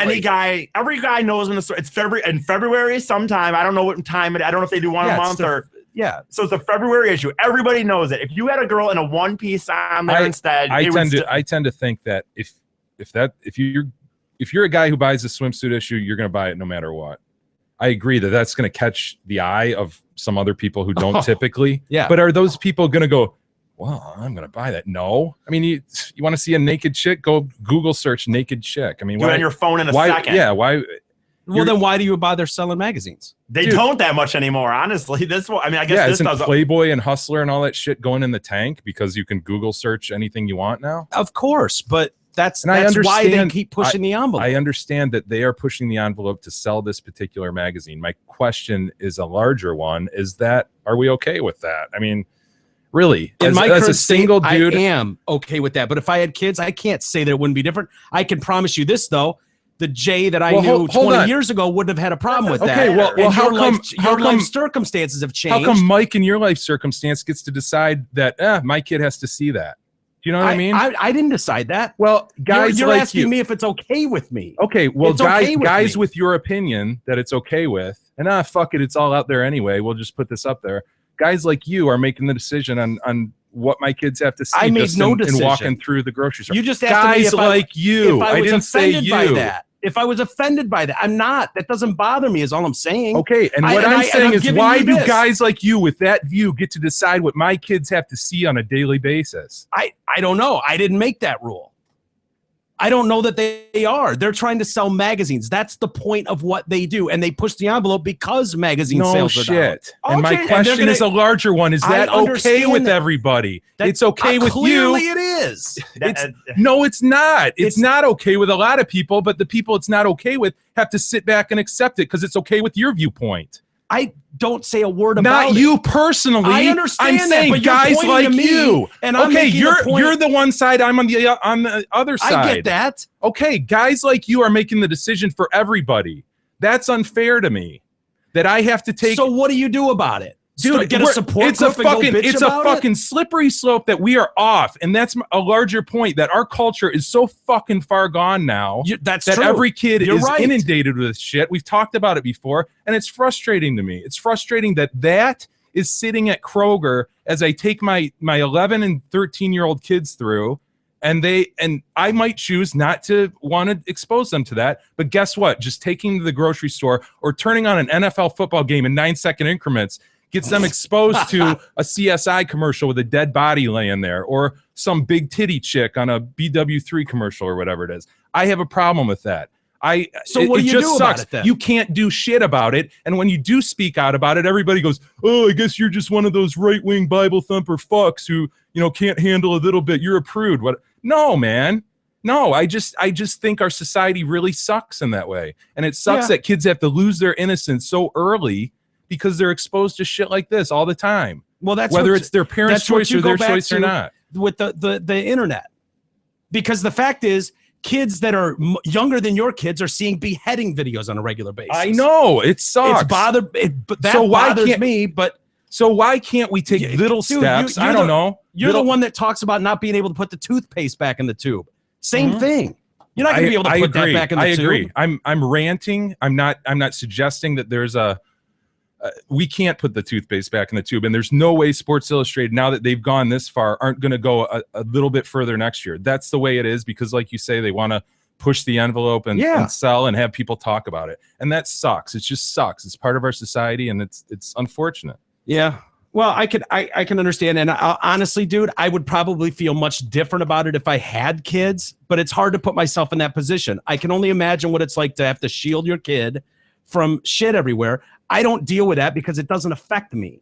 every guy knows when it's February sometime. I don't know what time I don't know if they do one a month or. Yeah. So it's a February issue. Everybody knows it. If you had a girl in a one piece on there instead, I tend to think that if you're a guy who buys a swimsuit issue, you're going to buy it no matter what. I agree that that's going to catch the eye of some other people who don't typically. Yeah. But are those people going to go, well, I'm going to buy that? No. I mean, you want to see a naked chick? Go Google search naked chick. I mean, do it on your phone in a second. Yeah. Why? Well, then why do you bother selling magazines? They don't that much anymore, honestly. I guess this does. Playboy and Hustler and all that shit going in the tank because you can Google search anything you want now? Of course, but that's why they keep pushing the envelope. I understand that they are pushing the envelope to sell this particular magazine. My question is a larger one: are we okay with that? I mean, really, as a single dude, I am okay with that. But if I had kids, I can't say that it wouldn't be different. I can promise you this though. The Jay that I knew 20 years ago wouldn't have had a problem with that. Okay, well, how come your life circumstances have changed? How come Mike in your life circumstance gets to decide that my kid has to see that? Do you know what I mean? I didn't decide that. Well, guys, you're asking me if it's okay with me. Okay, well, guys with your opinion that it's okay with, and fuck it, it's all out there anyway. We'll just put this up there. Guys like you are making the decision on what my kids have to see. I made no decision. In walking through the grocery store. You just asked me if like you. I didn't say you. By that. If I was offended by that, I'm not. That doesn't bother me is all I'm saying. Okay, and what I'm saying is why do guys like you with that view get to decide what my kids have to see on a daily basis? I don't know. I didn't make that rule. I don't know that they are. They're trying to sell magazines. That's the point of what they do. And they push the envelope because magazine sales are down. Okay, and my question is a larger one. Is that okay with everybody? It's okay with clearly you. It is. No, it's not. It's not okay with a lot of people, but the people it's not okay with have to sit back and accept it because it's okay with your viewpoint. I don't say a word about it. Not you personally. I understand I'm saying that, but guys like you. And okay, you're the one side. I'm on the other side. I get that. Okay, guys like you are making the decision for everybody. That's unfair to me. That I have to take. So what do you do about it? Dude, get a support it's a fucking slippery slope that we are off, and that's a larger point that our culture is so fucking far gone now. That's that true. Every kid You're is right. inundated with shit. We've talked about it before, and it's frustrating to me. It's frustrating that is sitting at Kroger as I take my 11 and 13-year-old kids through, and I might choose not to want to expose them to that. But guess what? Just taking them to the grocery store or turning on an NFL football game in 9-second increments gets them exposed to a CSI commercial with a dead body laying there or some big titty chick on a BW3 commercial or whatever it is. I have a problem with that. So what do you do about it then? You can't do shit about it. And when you do speak out about it, everybody goes, oh, I guess you're just one of those right-wing Bible thumper fucks who, can't handle a little bit. You're a prude. What? No, man. No, I just think our society really sucks in that way. And it sucks that kids have to lose their innocence so early because they're exposed to shit like this all the time. Well, that's whether it's their parents' choice or their choice or not. With the internet, because the fact is, kids that are younger than your kids are seeing beheading videos on a regular basis. I know it sucks. Bothers me. But so why can't we take little steps? I don't know. You're the one that talks about not being able to put the toothpaste back in the tube. Same thing. You're not going to be able to put that back in the tube. I agree. I'm ranting. I'm not suggesting that there's we can't put the toothpaste back in the tube, and there's no way Sports Illustrated, now that they've gone this far, aren't going to go a little bit further next year. That's the way it is because, like you say, they want to push the envelope and sell and have people talk about it, and that sucks. It just sucks. It's part of our society, and it's unfortunate. Yeah. Well, I can understand, and honestly, dude, I would probably feel much different about it if I had kids, but it's hard to put myself in that position. I can only imagine what it's like to have to shield your kid from shit everywhere. I don't deal with that because it doesn't affect me.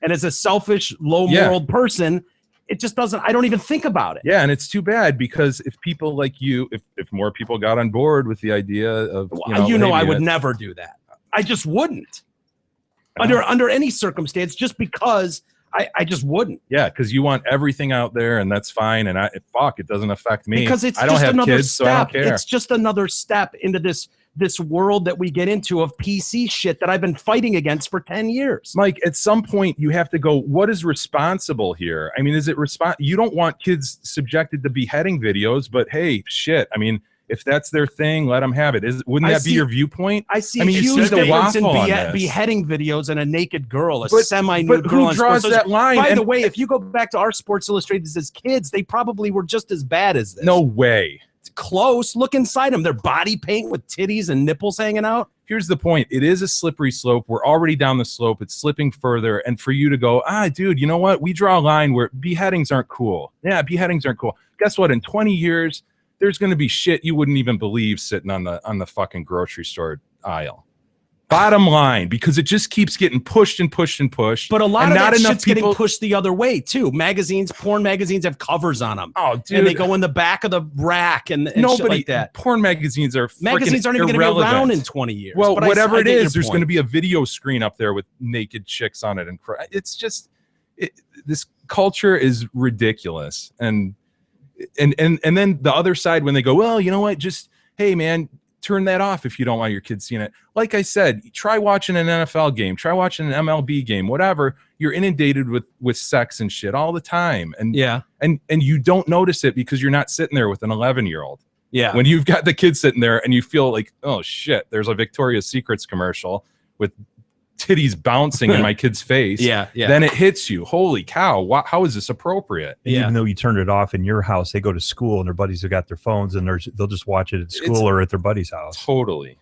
And as a selfish, low moral person, it just doesn't, I don't even think about it. Yeah. And it's too bad because if people like you, if more people got on board with the idea of, I would never do that. I just wouldn't under any circumstance, just because I just wouldn't. Yeah. Cause you want everything out there and that's fine. And it doesn't affect me because I don't have kids, so I don't care. It's just another step into this world that we get into of PC shit that I've been fighting against for 10 years. Mike, at some point you have to go, what is responsible here? I mean, is it you don't want kids subjected to beheading videos, but hey, shit. I mean, If that's their thing, let them have it. Wouldn't that be your viewpoint? I see huge difference in beheading videos and a naked girl, semi-nude girl. Who draws that line? By the way, if you go back to our Sports Illustrated as kids, they probably were just as bad as this. No way. It's close. Look inside them. They're body paint with titties and nipples hanging out. Here's the point. It is a slippery slope. We're already down the slope. It's slipping further. And for you to go, dude, you know what? We draw a line where beheadings aren't cool. Yeah, beheadings aren't cool. Guess what? In 20 years, there's going to be shit you wouldn't even believe sitting on the fucking grocery store aisle. Bottom line, because it just keeps getting pushed and pushed and pushed. But a lot of that shit's getting pushed the other way too. Porn magazines have covers on them. Oh, dude. And they go in the back of the rack and shit like that. Porn magazines aren't even going to be around in 20 years. Well, but whatever it is, there's going to be a video screen up there with naked chicks on it. And it's just, this culture is ridiculous. And then the other side, when they go, well, you know what, just, hey man, turn that off if you don't want your kids seeing it. Like I said, try watching an NFL game, try watching an MLB game, whatever. You're inundated with sex and shit all the time. And and you don't notice it because you're not sitting there with an 11-year-old. Yeah. When you've got the kid sitting there and you feel like, oh shit, there's a Victoria's Secrets commercial with titties bouncing in my kid's face. Then it hits you. Holy cow! How is this appropriate? Even though you turned it off in your house, they go to school and their buddies have got their phones and they'll just watch it at school or at their buddy's house. Totally.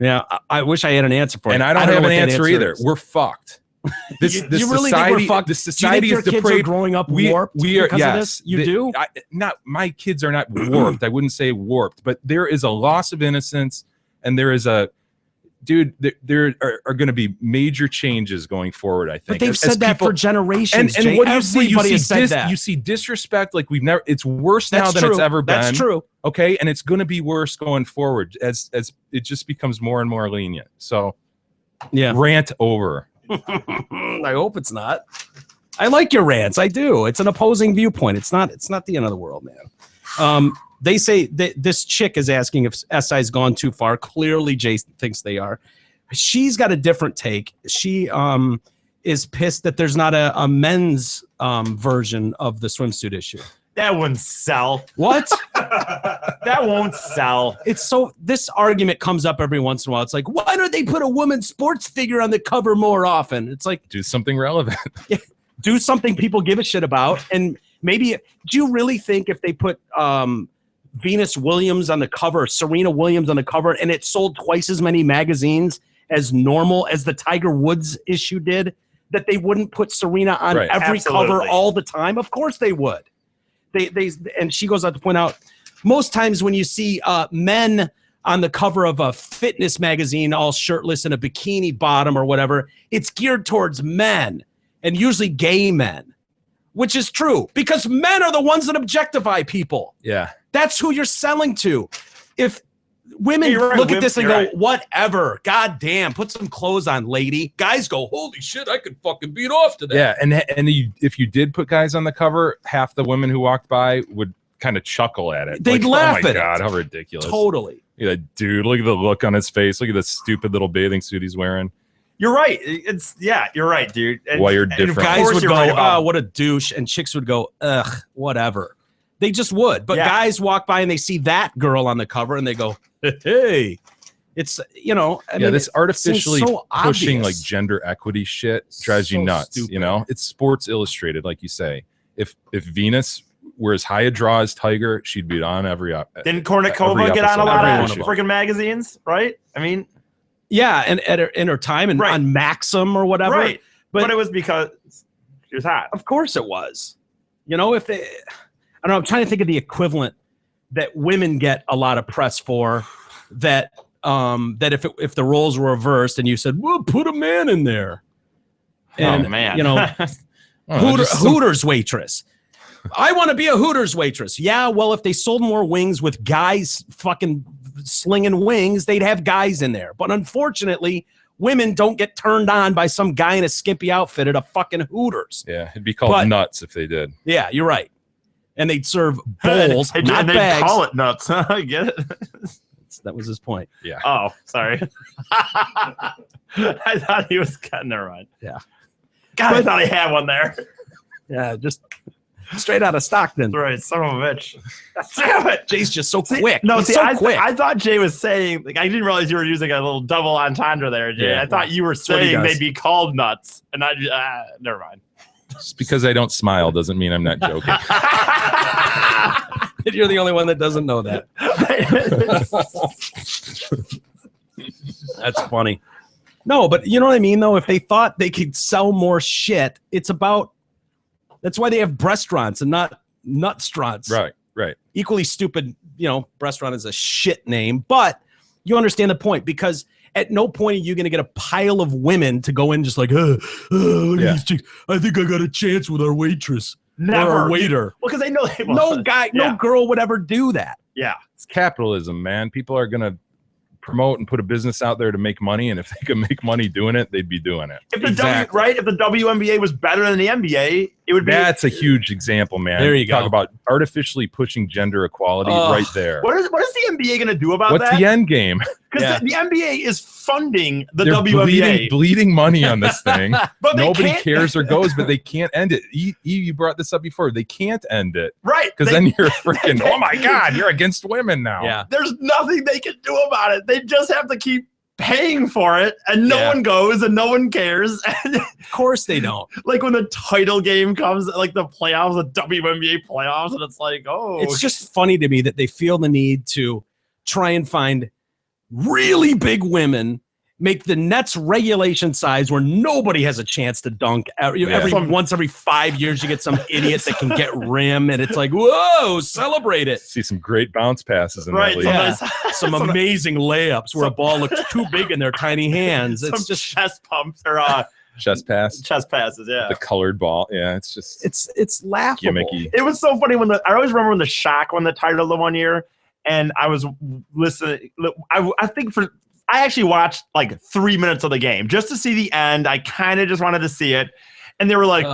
Yeah, I wish I had an answer for it. And I don't have an answer either. We're fucked. This you really think we're fucked? The society is depraved. Kids are growing up warped because of this? You do? My kids are not warped. I wouldn't say warped, but there is a loss of innocence, and there is a. Dude, there are going to be major changes going forward, I think. But they've said that for generations. And what do you see? You see disrespect like we've never. It's worse now than it's ever been. That's true. Okay, and it's going to be worse going forward as it just becomes more and more lenient. So, rant over. I hope it's not. I like your rants. I do. It's an opposing viewpoint. It's not the end of the world, man. They say that this chick is asking if SI's gone too far. Clearly, Jay thinks they are. She's got a different take. She is pissed that there's not a men's version of the swimsuit issue. That wouldn't sell. What? That won't sell. It's so. This argument comes up every once in a while. It's like, why don't they put a woman's sports figure on the cover more often? It's like, do something relevant. Do something people give a shit about. And maybe, do you really think if they put Venus Williams on the cover, Serena Williams on the cover, and it sold twice as many magazines as normal as the Tiger Woods issue did, that they wouldn't put Serena on every cover all the time? Of course they would. And she goes on to point out, most times when you see men on the cover of a fitness magazine all shirtless in a bikini bottom or whatever, it's geared towards men, and usually gay men, which is true because men are the ones that objectify people. Yeah. That's who you're selling to. If women look at this and go, whatever, goddamn, put some clothes on, lady. Guys go, holy shit, I could fucking beat off to that. Yeah, and if you did put guys on the cover, half the women who walked by would kind of chuckle at it. They'd laugh at it. Oh my God, how ridiculous. Totally. Yeah, dude, look at the look on his face. Look at the stupid little bathing suit he's wearing. You're right. You're right, dude. Wired different. Guys would go, what a douche, and chicks would go, ugh, whatever. They just would. But guys walk by and they see that girl on the cover and they go, hey. It's, I mean, this artificially so pushing obvious. like gender equity shit drives you nuts. Stupid. It's Sports Illustrated, like you say. If Venus were as high a draw as Tiger, she'd be on every. Didn't Kornikova get on a lot of freaking magazines, right? I mean, yeah, and in her time and on Maxim or whatever, right? But it was because she was hot. Of course, it was. If they, I don't know. I'm trying to think of the equivalent that women get a lot of press for. That if the roles were reversed and you said, "Well, put a man in there," and Hooters waitress. I want to be a Hooters waitress. Yeah, well, if they sold more wings with guys fucking slinging wings, they'd have guys in there. But unfortunately, women don't get turned on by some guy in a skimpy outfit at a fucking Hooters. Yeah, it'd be called nuts if they did. Yeah, you're right. And they'd serve bowls, not they'd bags. call it nuts. I get it. That was his point. Yeah. Oh, sorry. I thought he was cutting her on. Yeah. God, I thought he had one there. Yeah, just Straight out of Stockton. That's right, son of a bitch. Damn it. Jay's just so quick. No, He's so quick. I thought Jay was saying, like, I didn't realize you were using a little double entendre there, Jay. Yeah. I thought you were saying they'd be called nuts. And never mind. Just because I don't smile doesn't mean I'm not joking. You're the only one that doesn't know that. That's funny. No, but you know what I mean, though? If they thought they could sell more shit, it's about... That's why they have breastrants and not nutstrants. Right. Equally stupid, breastrant is a shit name, but you understand the point, because at no point are you going to get a pile of women to go in just like, I think I got a chance with our waitress. Never. Or our waiter. Well, because they know they No girl would ever do that. Yeah. It's capitalism, man. People are going to promote and put a business out there to make money, and if they could make money doing it, they'd be doing it. If the if the WNBA was better than the NBA, it would be. That's a huge example, man. There you go. Talk about artificially pushing gender equality right there. What is the NBA going to do about What's that? the end game? Because the NBA is funding the They're WNBA. bleeding money on this thing. But nobody cares or goes, but they can't end it. You brought this up before. They can't end it. Right. Because then you're freaking, oh my God, you're against women now. Yeah. There's nothing they can do about it. They just have to keep paying for it, and no one goes, and no one cares. Of course they don't. Like when the title game comes, like the playoffs, the WNBA playoffs, and it's like, It's just funny to me that they feel the need to try and find really big women, make the Nets regulation size where nobody has a chance to dunk. Once every 5 years, you get some idiot that can get rim, and it's like, whoa, celebrate it. See some great bounce passes in that league. Yeah. Some amazing layups where a ball looks too big in their tiny hands. It's just chest pumps or chest passes, yeah. The colored ball. Yeah, it's just it's laughable. Gimmicky. It was so funny I always remember when the Shaq won the title the one year, and I was listening. I think I actually watched like 3 minutes of the game just to see the end. I kind of just wanted to see it. And they were like,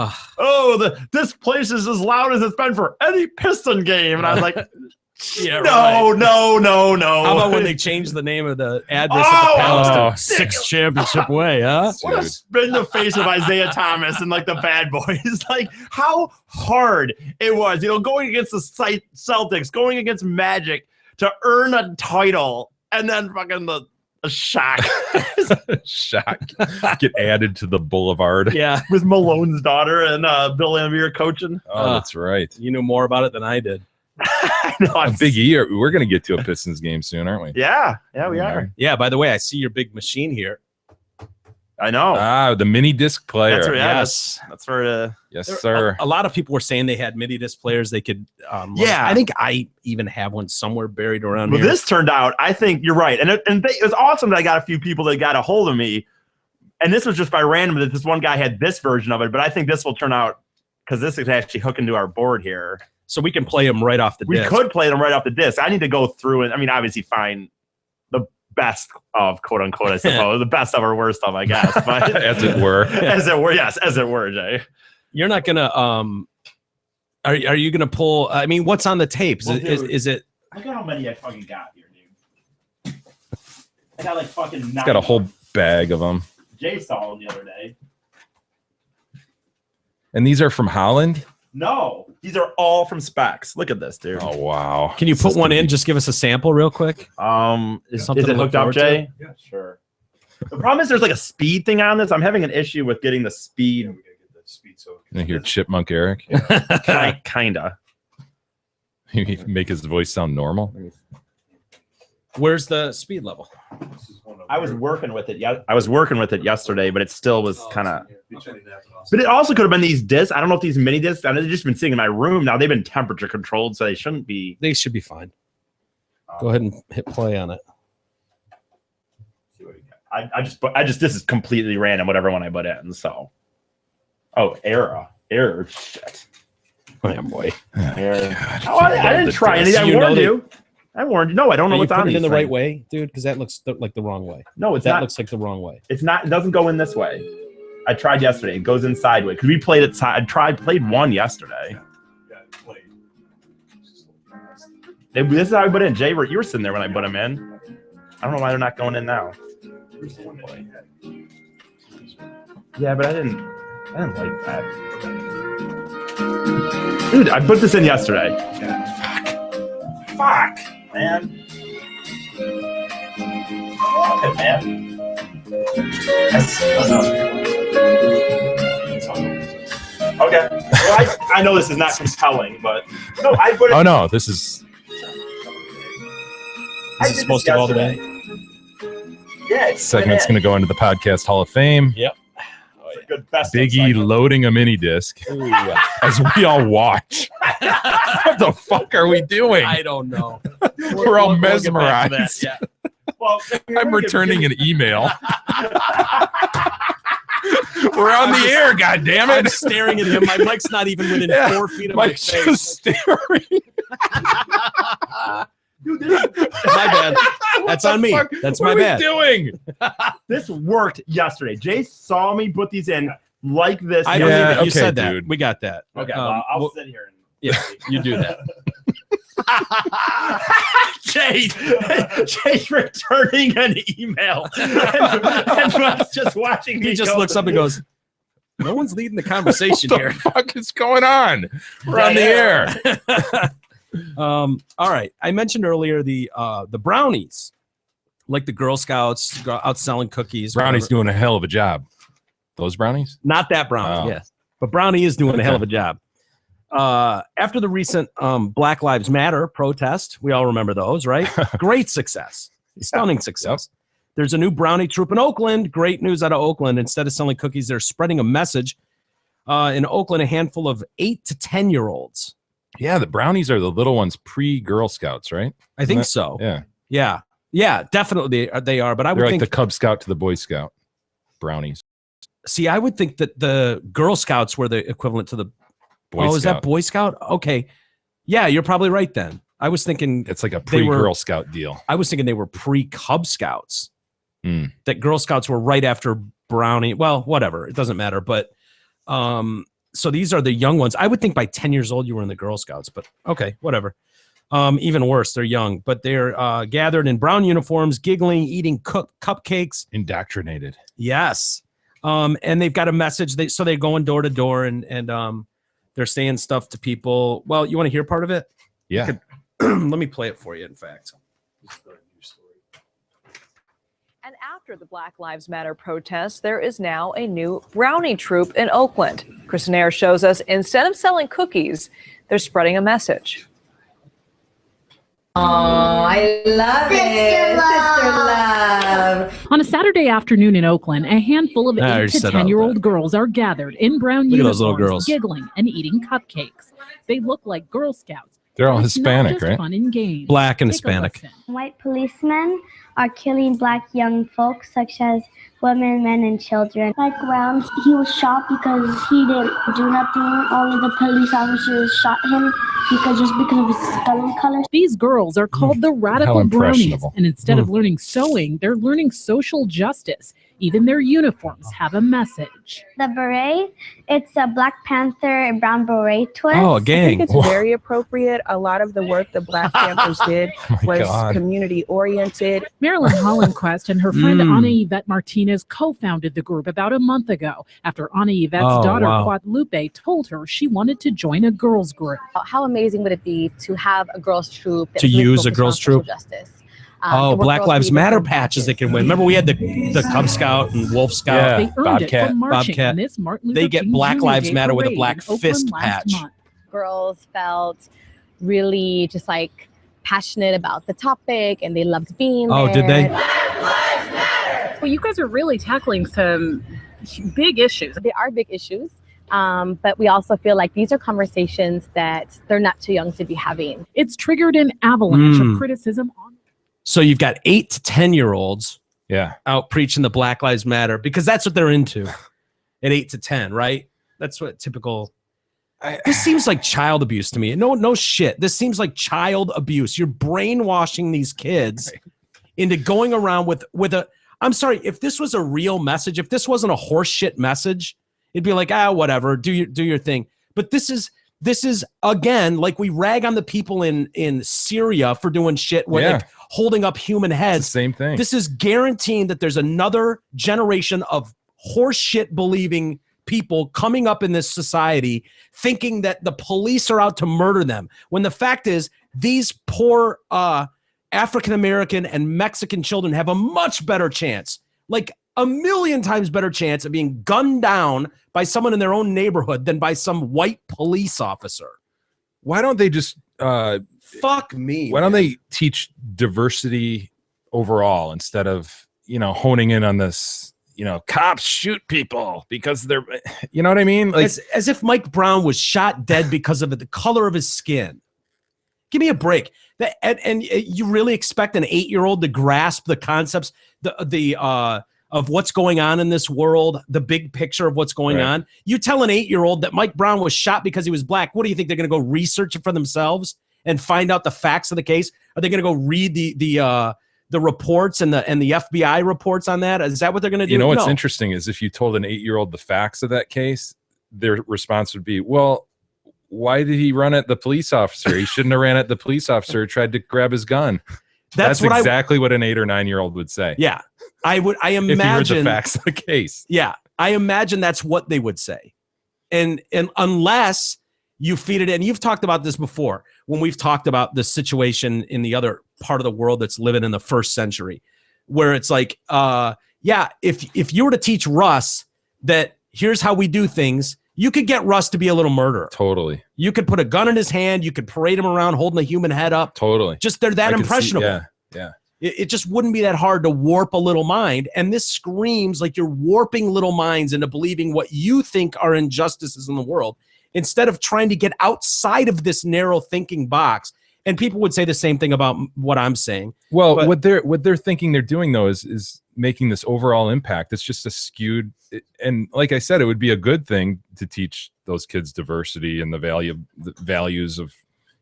this place is as loud as it's been for any Piston game. And I was like, no. How about when they changed the name of the address at the Palace to Six Championship Way, huh? What a spin in the face of Isaiah Thomas and like the bad boys. Like how hard it was, going against the Celtics, going against Magic to earn a title, and then fucking the Shaq. Shaq get added to the Boulevard. Yeah, with Malone's daughter and Bill Laimbeer coaching. Oh, that's right. You knew more about it than I did. I know. Big E. We're going to get to a Pistons game soon, aren't we? Yeah, we are. Yeah. By the way, I see your big machine here. I know. The mini disc player. That's where. Yes, sir. A lot of people were saying they had mini disc players they could. I think I even have one somewhere buried around here. Well, this turned out. I think you're right, and it was awesome that I got a few people that got a hold of me, and this was just by random that this one guy had this version of it. But I think this will turn out because this is actually hooked into our board here, so we can play them right off the disc. We could play them right off the disc. I need to go through and obviously find the best of quote unquote, I suppose, the best of or worst of, I guess. But as it were. Yes, as it were, Jay. You're not gonna are you gonna pull what's on the tapes? Well, is it look at how many I fucking got here, dude. I got like fucking 9. Got a whole bag of them. Jay saw them the other day. And these are from Holland? No, these are all from Specs. Look at this, dude. Oh wow! Can you put one in? Just give us a sample real quick. Is it hooked up, Jay? Yeah, sure. The problem is there's like a speed thing on this. I'm having an issue with getting the speed. Yeah, we gotta get the speed so. You hear Chipmunk Eric? Kinda. You make his voice sound normal. Where's the speed level? I was working with it. I was working with it yesterday, but it still was kind of. But it also could have been these discs. I don't know if these mini discs. They've just been sitting in my room now. They've been temperature controlled, so they shouldn't be. They should be fine. Go ahead and hit play on it. See what you got. I just. This is completely random. Whatever one I put in. So. Oh, error. Shit. Oh boy. I didn't try anything. I warned you. I warned you. No, I don't know what's on. Put it in the right way, dude, because that looks like the wrong way. No, it's not. That looks like the wrong way. It's not. It doesn't go in this way. I tried yesterday. It goes in sideways because we played it. I played one yesterday. This is how I put in. Jay, you were sitting there when I put them in. I don't know why they're not going in now. Yeah, but I didn't like that. Dude, I put this in yesterday. Fuck, man. Okay, man. Okay. Well, I know this is not compelling, but no, I put it. Oh no, this is. Is it supposed to go all the way? Yeah. Segment's going to go into the podcast Hall of Fame. Yep. Good best Biggie loading a mini disc as we all watch. What the fuck are we doing? I don't know. We're all We'll get back to that, mesmerized. yeah. Well, I'm returning an email. We're on the air, goddammit. I'm staring at him. My mic's not even within 4 feet of my Mike's face. just staring. Dude, this, My bad. That's on me. That's my bad. What are we doing? this worked yesterday. Jay saw me put these in like this. I believe Yeah, it. You okay, said that. dude. We got that. Okay, well, I'll sit here. Yeah, you do that. Jay's returning an email and Mike's just watching me. He just looks up and goes, "No one's leading the conversation What here." the fuck is going on? We're on the air. All right. I mentioned earlier the brownies, like the Girl Scouts go out selling cookies. Brownie's whatever. doing a hell of a job. Those brownies? Not that brownie, Oh. yes, but Brownie is doing a hell of a job. After the recent Black Lives Matter protest, we all remember those, right? Great success, stunning success. There's a new brownie troop in Oakland. Great news out of Oakland. Instead of selling cookies, they're spreading a message. In Oakland, a handful of 8 to 10-year-olds. Yeah, the brownies are the little ones pre-Girl Scouts, right? I think so. Yeah. Yeah, definitely they are. But I would They're like think the Cub Scout to the Boy Scout brownies. See, I would think that the Girl Scouts were the equivalent to the Boy Scout. Is that Boy Scout? Okay. Yeah, you're probably right then. I was thinking It's like a they were- pre-Girl Scout deal. I was thinking they were pre-Cub Scouts. Mm. That Girl Scouts were right after Brownie. Well, whatever. It doesn't matter. But so these are the young ones. I would think by 10 years old you were in the Girl Scouts, but okay, whatever. Even worse, they're young, but they're gathered in brown uniforms, giggling, eating cupcakes. Indoctrinated. Yes. And they've got a message. So they're going door to door and they're saying stuff to people. Well, you want to hear part of it? Yeah. Let me play it for you, in fact. And after the Black Lives Matter protests, there is now a new brownie troop in Oakland. Kristen Ayers shows us instead of selling cookies, they're spreading a message. Oh, I love it. Sister love. On a Saturday afternoon in Oakland, a handful of 8 to 10-year-old girls are gathered in brown Look at those uniforms, little girls. giggling and eating cupcakes. They look like Girl Scouts. They're all It's not Hispanic, just right? Fun and games. Black and Take a Hispanic. listen. White policemen are killing black young folks, such as women, men, and children. Like Brown, he was shot because he didn't do nothing. Only the police officers shot him because of his skin color. These girls are called the How Radical Brownies, impressionable. and instead of learning sewing, they're learning social justice. Even their uniforms have a message. The beret, it's a Black Panther and brown beret twist. Oh, a I gang. think it's very appropriate. A lot of the work the Black Panthers did was God. community oriented. Marilyn Hollenquest and her friend Mm. Ana Yvette Martinez co-founded the group about a month ago after Ana Yvette's Oh, daughter, wow. Guadalupe, told her she wanted to join a girls group. How amazing would it be to have a girls troop that To really use a focused girls on social troop? justice? Oh, and what Black girls Lives need to Matter do. patches they can win. Remember, we had the Cub Scout and Wolf Scout. Yeah. They earned Bobcat. it from marching Bobcat. in this Martin Luther They get King Black Jr. Lives Day Matter with a parade black in Oakland fist last patch. month. Girls felt really just like passionate about the topic and they loved being Oh, there. did they? Well, you guys are really tackling some big issues. They are big issues. But we also feel like these are conversations that they're not too young to be having. It's triggered an avalanche Mm. of criticism on So you've got 8 to 10-year-olds Yeah. out preaching the Black Lives Matter because that's what they're into at 8 to 10, right? That's what typical. This seems like child abuse to me. No shit. This seems like child abuse. You're brainwashing these kids into going around with a. I'm sorry, if this was a real message, if this wasn't a horse shit message, it'd be like, whatever, do your thing. But this is again, like we rag on the people in Syria for doing shit where Yeah. like holding up human It's heads. the same thing. This is guaranteeing that there's another generation of horse shit believing people coming up in this society thinking that the police are out to murder them, when the fact is these poor African-American and Mexican children have a much better chance, like a million times better chance of being gunned down by someone in their own neighborhood than by some white police officer. Why don't they just fuck me? Why don't they teach diversity overall instead of, honing in on this, cops shoot people because they're, you know what I mean? Like as if Mike Brown was shot dead because of the color of his skin. Give me a break. And you really expect an 8-year-old to grasp the concepts of what's going on in this world, the big picture of what's going on? You tell an 8-year-old that Mike Brown was shot because he was black. What do you think? They're going to go research it for themselves and find out the facts of the case? Are they going to go read the reports and the FBI reports on that? Is that what they're going to do? What's interesting is if you told an 8-year-old the facts of that case, their response would be, well, why did he run at the police officer? He shouldn't have ran at the police officer, tried to grab his gun. That's exactly what an 8 or 9-year-old would say. Yeah. I imagine if you heard the facts of the case. Yeah. I imagine that's what they would say. And unless you feed it in, you've talked about this before when we've talked about the situation in the other part of the world that's living in the first century, where it's like, if you were to teach Russ that here's how we do things, you could get Russ to be a little murderer. Totally. You could put a gun in his hand. You could parade him around holding a human head up. Totally. Just they're that impressionable. Yeah. It just wouldn't be that hard to warp a little mind. And this screams like you're warping little minds into believing what you think are injustices in the world instead of trying to get outside of this narrow thinking box. And people would say the same thing about what I'm saying. Well, what they're thinking they're doing though is making this overall impact. It's just a skewed, and like I said, it would be a good thing to teach those kids diversity and the values of,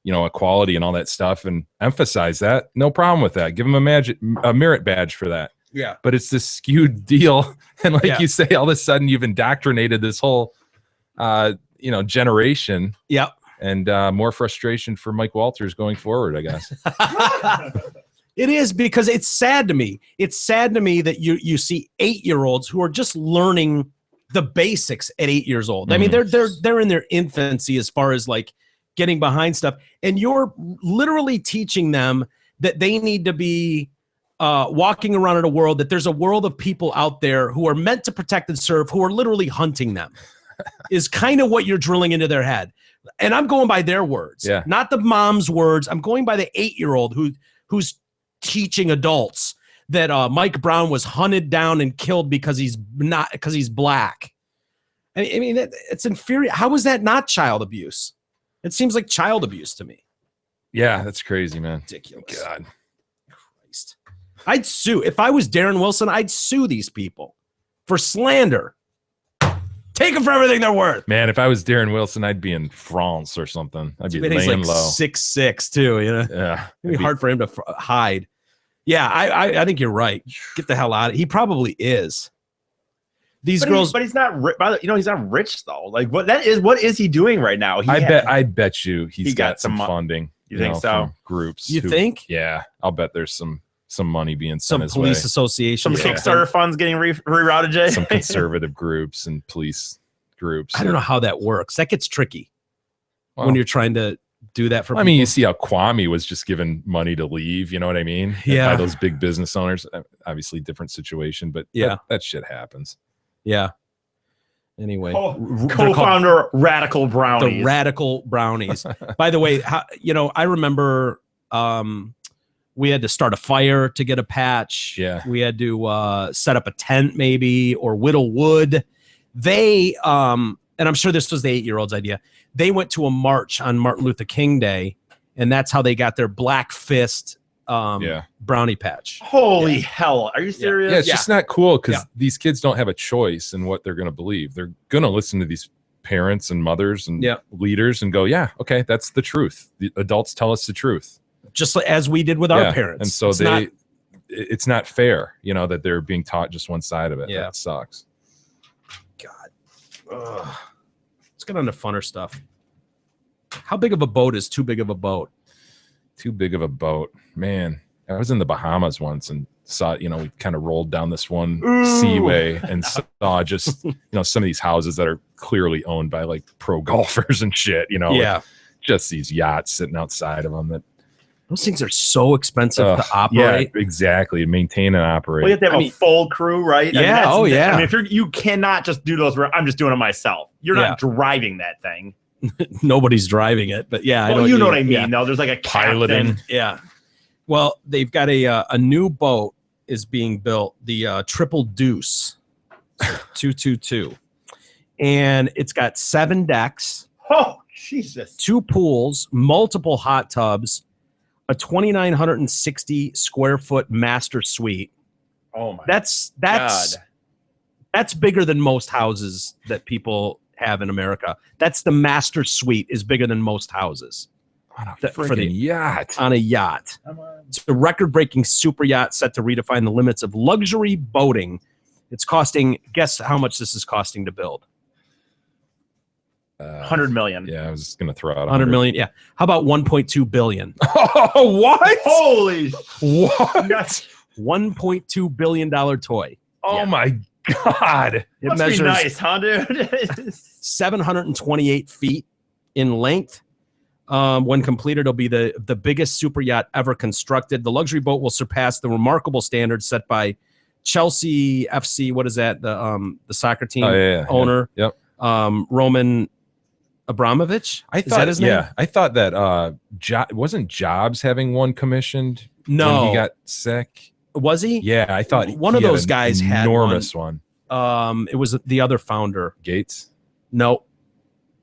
equality and all that stuff, and emphasize that. No problem with that. Give them a merit badge for that. Yeah. But it's this skewed deal, and like you say, all of a sudden you've indoctrinated this whole, generation. Yep. And more frustration for Mike Walters going forward, I guess. It is, because it's sad to me. It's sad to me that you see 8-year-olds who are just learning the basics at 8 years old. I mean, they're in their infancy as far as like getting behind stuff, and you're literally teaching them that they need to be walking around in a world, that there's a world of people out there who are meant to protect and serve, who are literally hunting them, is kind of what you're drilling into their head. And I'm going by their words, not the mom's words. I'm going by the 8-year-old who's teaching adults that Mike Brown was hunted down and killed because he's black. I mean, it's infuriating. How is that not child abuse? It seems like child abuse to me. Yeah, that's crazy, man. Ridiculous. God. Christ. I'd sue. If I was Darren Wilson, I'd sue these people for slander. Take them for everything they're worth. Man, if I was Darren Wilson, I'd be in France or something. I'd be laying like low. 6'6" too, Yeah. It'd be hard for him to hide. Yeah, I think you're right. Get the hell out of it. He probably is. These girls, but he's not rich. He's not rich though. Like what is he doing right now? I bet you he's got some funding. You think so? From groups. You think? Yeah, I'll bet there's some money being some sent his police way. association, some Kickstarter funds getting rerouted. Jay, some conservative groups and police groups. I don't know how that works. That gets tricky when you're trying to do that for people. I mean, you see how Kwame was just given money to leave. You know what I mean? Yeah. By those big business owners. Obviously, different situation, but that shit happens. Yeah. Anyway, co-founder Radical Brownies. The Radical Brownies. By the way, I remember we had to start a fire to get a patch. Yeah. We had to set up a tent maybe or whittle wood. They and I'm sure this was the 8-year-old's idea. They went to a march on Martin Luther King Day, and that's how they got their Black Fist brownie patch. Holy hell. Are you serious? Yeah, it's just not cool because these kids don't have a choice in what they're going to believe. They're going to listen to these parents and mothers and leaders and go, yeah, okay, that's the truth. The adults tell us the truth. Just like as we did with our parents. And so it's not fair, that they're being taught just one side of it. Yeah. That sucks. God. Ugh. Let's get on to funner stuff. How big of a boat is too big of a boat? Too big of a boat. Man, I was in the Bahamas once, and saw, we kind of rolled down this one seaway and saw just, some of these houses that are clearly owned by like pro golfers and shit, Yeah. just these yachts sitting outside of them. Those things are so expensive to operate. Yeah, exactly. Maintain and operate. Well, you have to have a full crew, right? Yeah. I mean, you cannot just do those where I'm just doing it myself. You're not driving that thing. Nobody's driving it, but yeah. Well, you know what I mean. No, there's like a piloting. captain. Yeah. Well, they've got a new boat is being built, the Triple Deuce 222. And it's got 7 decks. Oh, Jesus. 2 pools, multiple hot tubs, a 2,960 square foot master suite. Oh my that's bigger than most houses that people have in America. That's the master suite is bigger than most houses. On a freaking yacht. On a yacht. It's a record-breaking super yacht set to redefine the limits of luxury boating. It's costing, guess how much this is costing to build? 100 million. Yeah, I was going to throw out 100 million. Yeah. How about 1.2 billion? Oh, what? Holy what? $1.2 billion toy. Oh my God. It measures nice, huh, dude? 728 feet in length. When completed, it'll be the biggest super yacht ever constructed. The luxury boat will surpass the remarkable standards set by Chelsea FC. What is that? The soccer team owner. Yep. Roman Abramovich. Is that his name? Yeah, I thought that wasn't Jobs having one commissioned. No, when he got sick. Was he? Yeah, I thought one of those guys had enormous one. It was the other founder, Gates. No.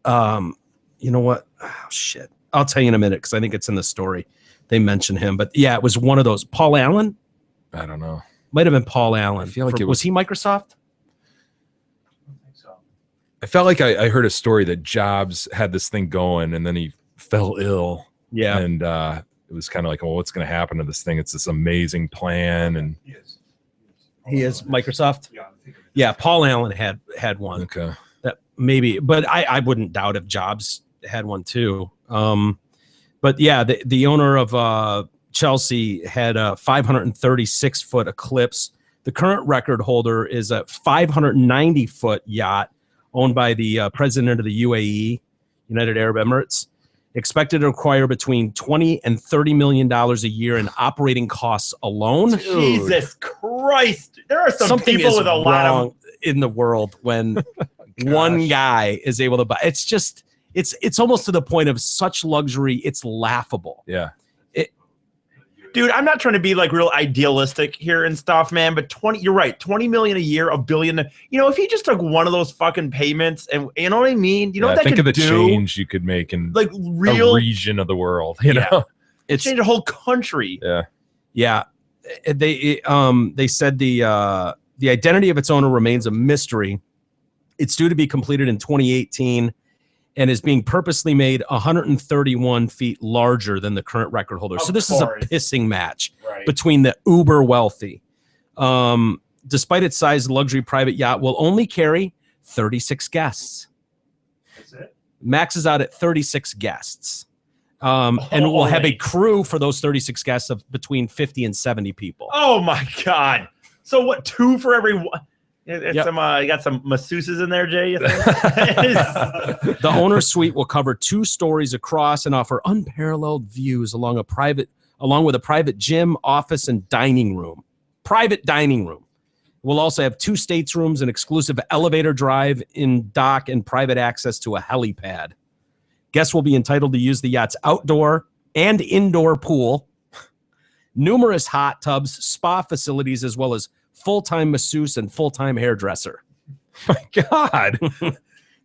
You know what? Oh, shit. I'll tell you in a minute because I think it's in the story. They mention him, but yeah, it was one of those. Paul Allen. I don't know. Might have been Paul Allen. I feel like was he Microsoft? I felt like I heard a story that Jobs had this thing going and then he fell ill. Yeah. And it was kind of like, well, what's going to happen to this thing? It's this amazing plan. And he is Microsoft. Yeah. Paul Allen had one. Okay. That maybe, but I wouldn't doubt if Jobs had one too. But yeah, the owner of Chelsea had a 536 foot Eclipse. The current record holder is a 590 foot yacht owned by the president of the UAE, United Arab Emirates, expected to require between $20 and $30 million a year in operating costs alone. Jesus Christ. There are some Something people is with a lot of in the world when one guy is able to buy. It's just, it's almost to the point of such luxury. It's laughable. Yeah. Dude, I'm not trying to be like real idealistic here and stuff, man, but you're right, 20 million a year, $1 billion. You know, if he just took one of those fucking payments and you know what I mean? You know what that think could of the do? change you could make in like a region of the world, you know? It's change a whole country. Yeah. Yeah. They said the identity of its owner remains a mystery. It's due to be completed in 2018 and is being purposely made 131 feet larger than the current record holder. So this is a pissing match between the uber wealthy. Despite its size, the luxury private yacht will only carry 36 guests. That's it. Maxes out at 36 guests. And we'll have a crew for those 36 guests of between 50 and 70 people. Oh my God. So what, 2 for every one? You got some masseuses in there, Jay, you think? The owner's suite will cover 2 stories across and offer unparalleled views along with a private gym, office, and dining room. Private dining room. We'll also have 2 staterooms, an exclusive elevator drive in dock, and private access to a helipad. Guests will be entitled to use the yacht's outdoor and indoor pool, numerous hot tubs, spa facilities, as well as full-time masseuse and full-time hairdresser. My God.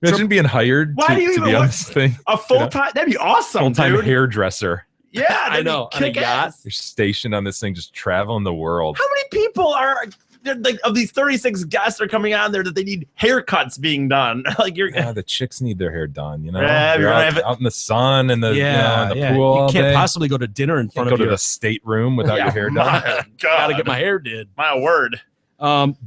Imagine being hired to be on this thing. A full-time, that'd be awesome, full-time dude. hairdresser. Yeah, I know. On a yacht. You're stationed on this thing, just traveling the world. How many people are like of these 36 guests are coming on there that they need haircuts being done? Like the chicks need their hair done, you know. Yeah, you're out in the sun and the in the pool. You can't possibly go to dinner in front of go to the stateroom without your hair done. Gotta get my hair did. My word.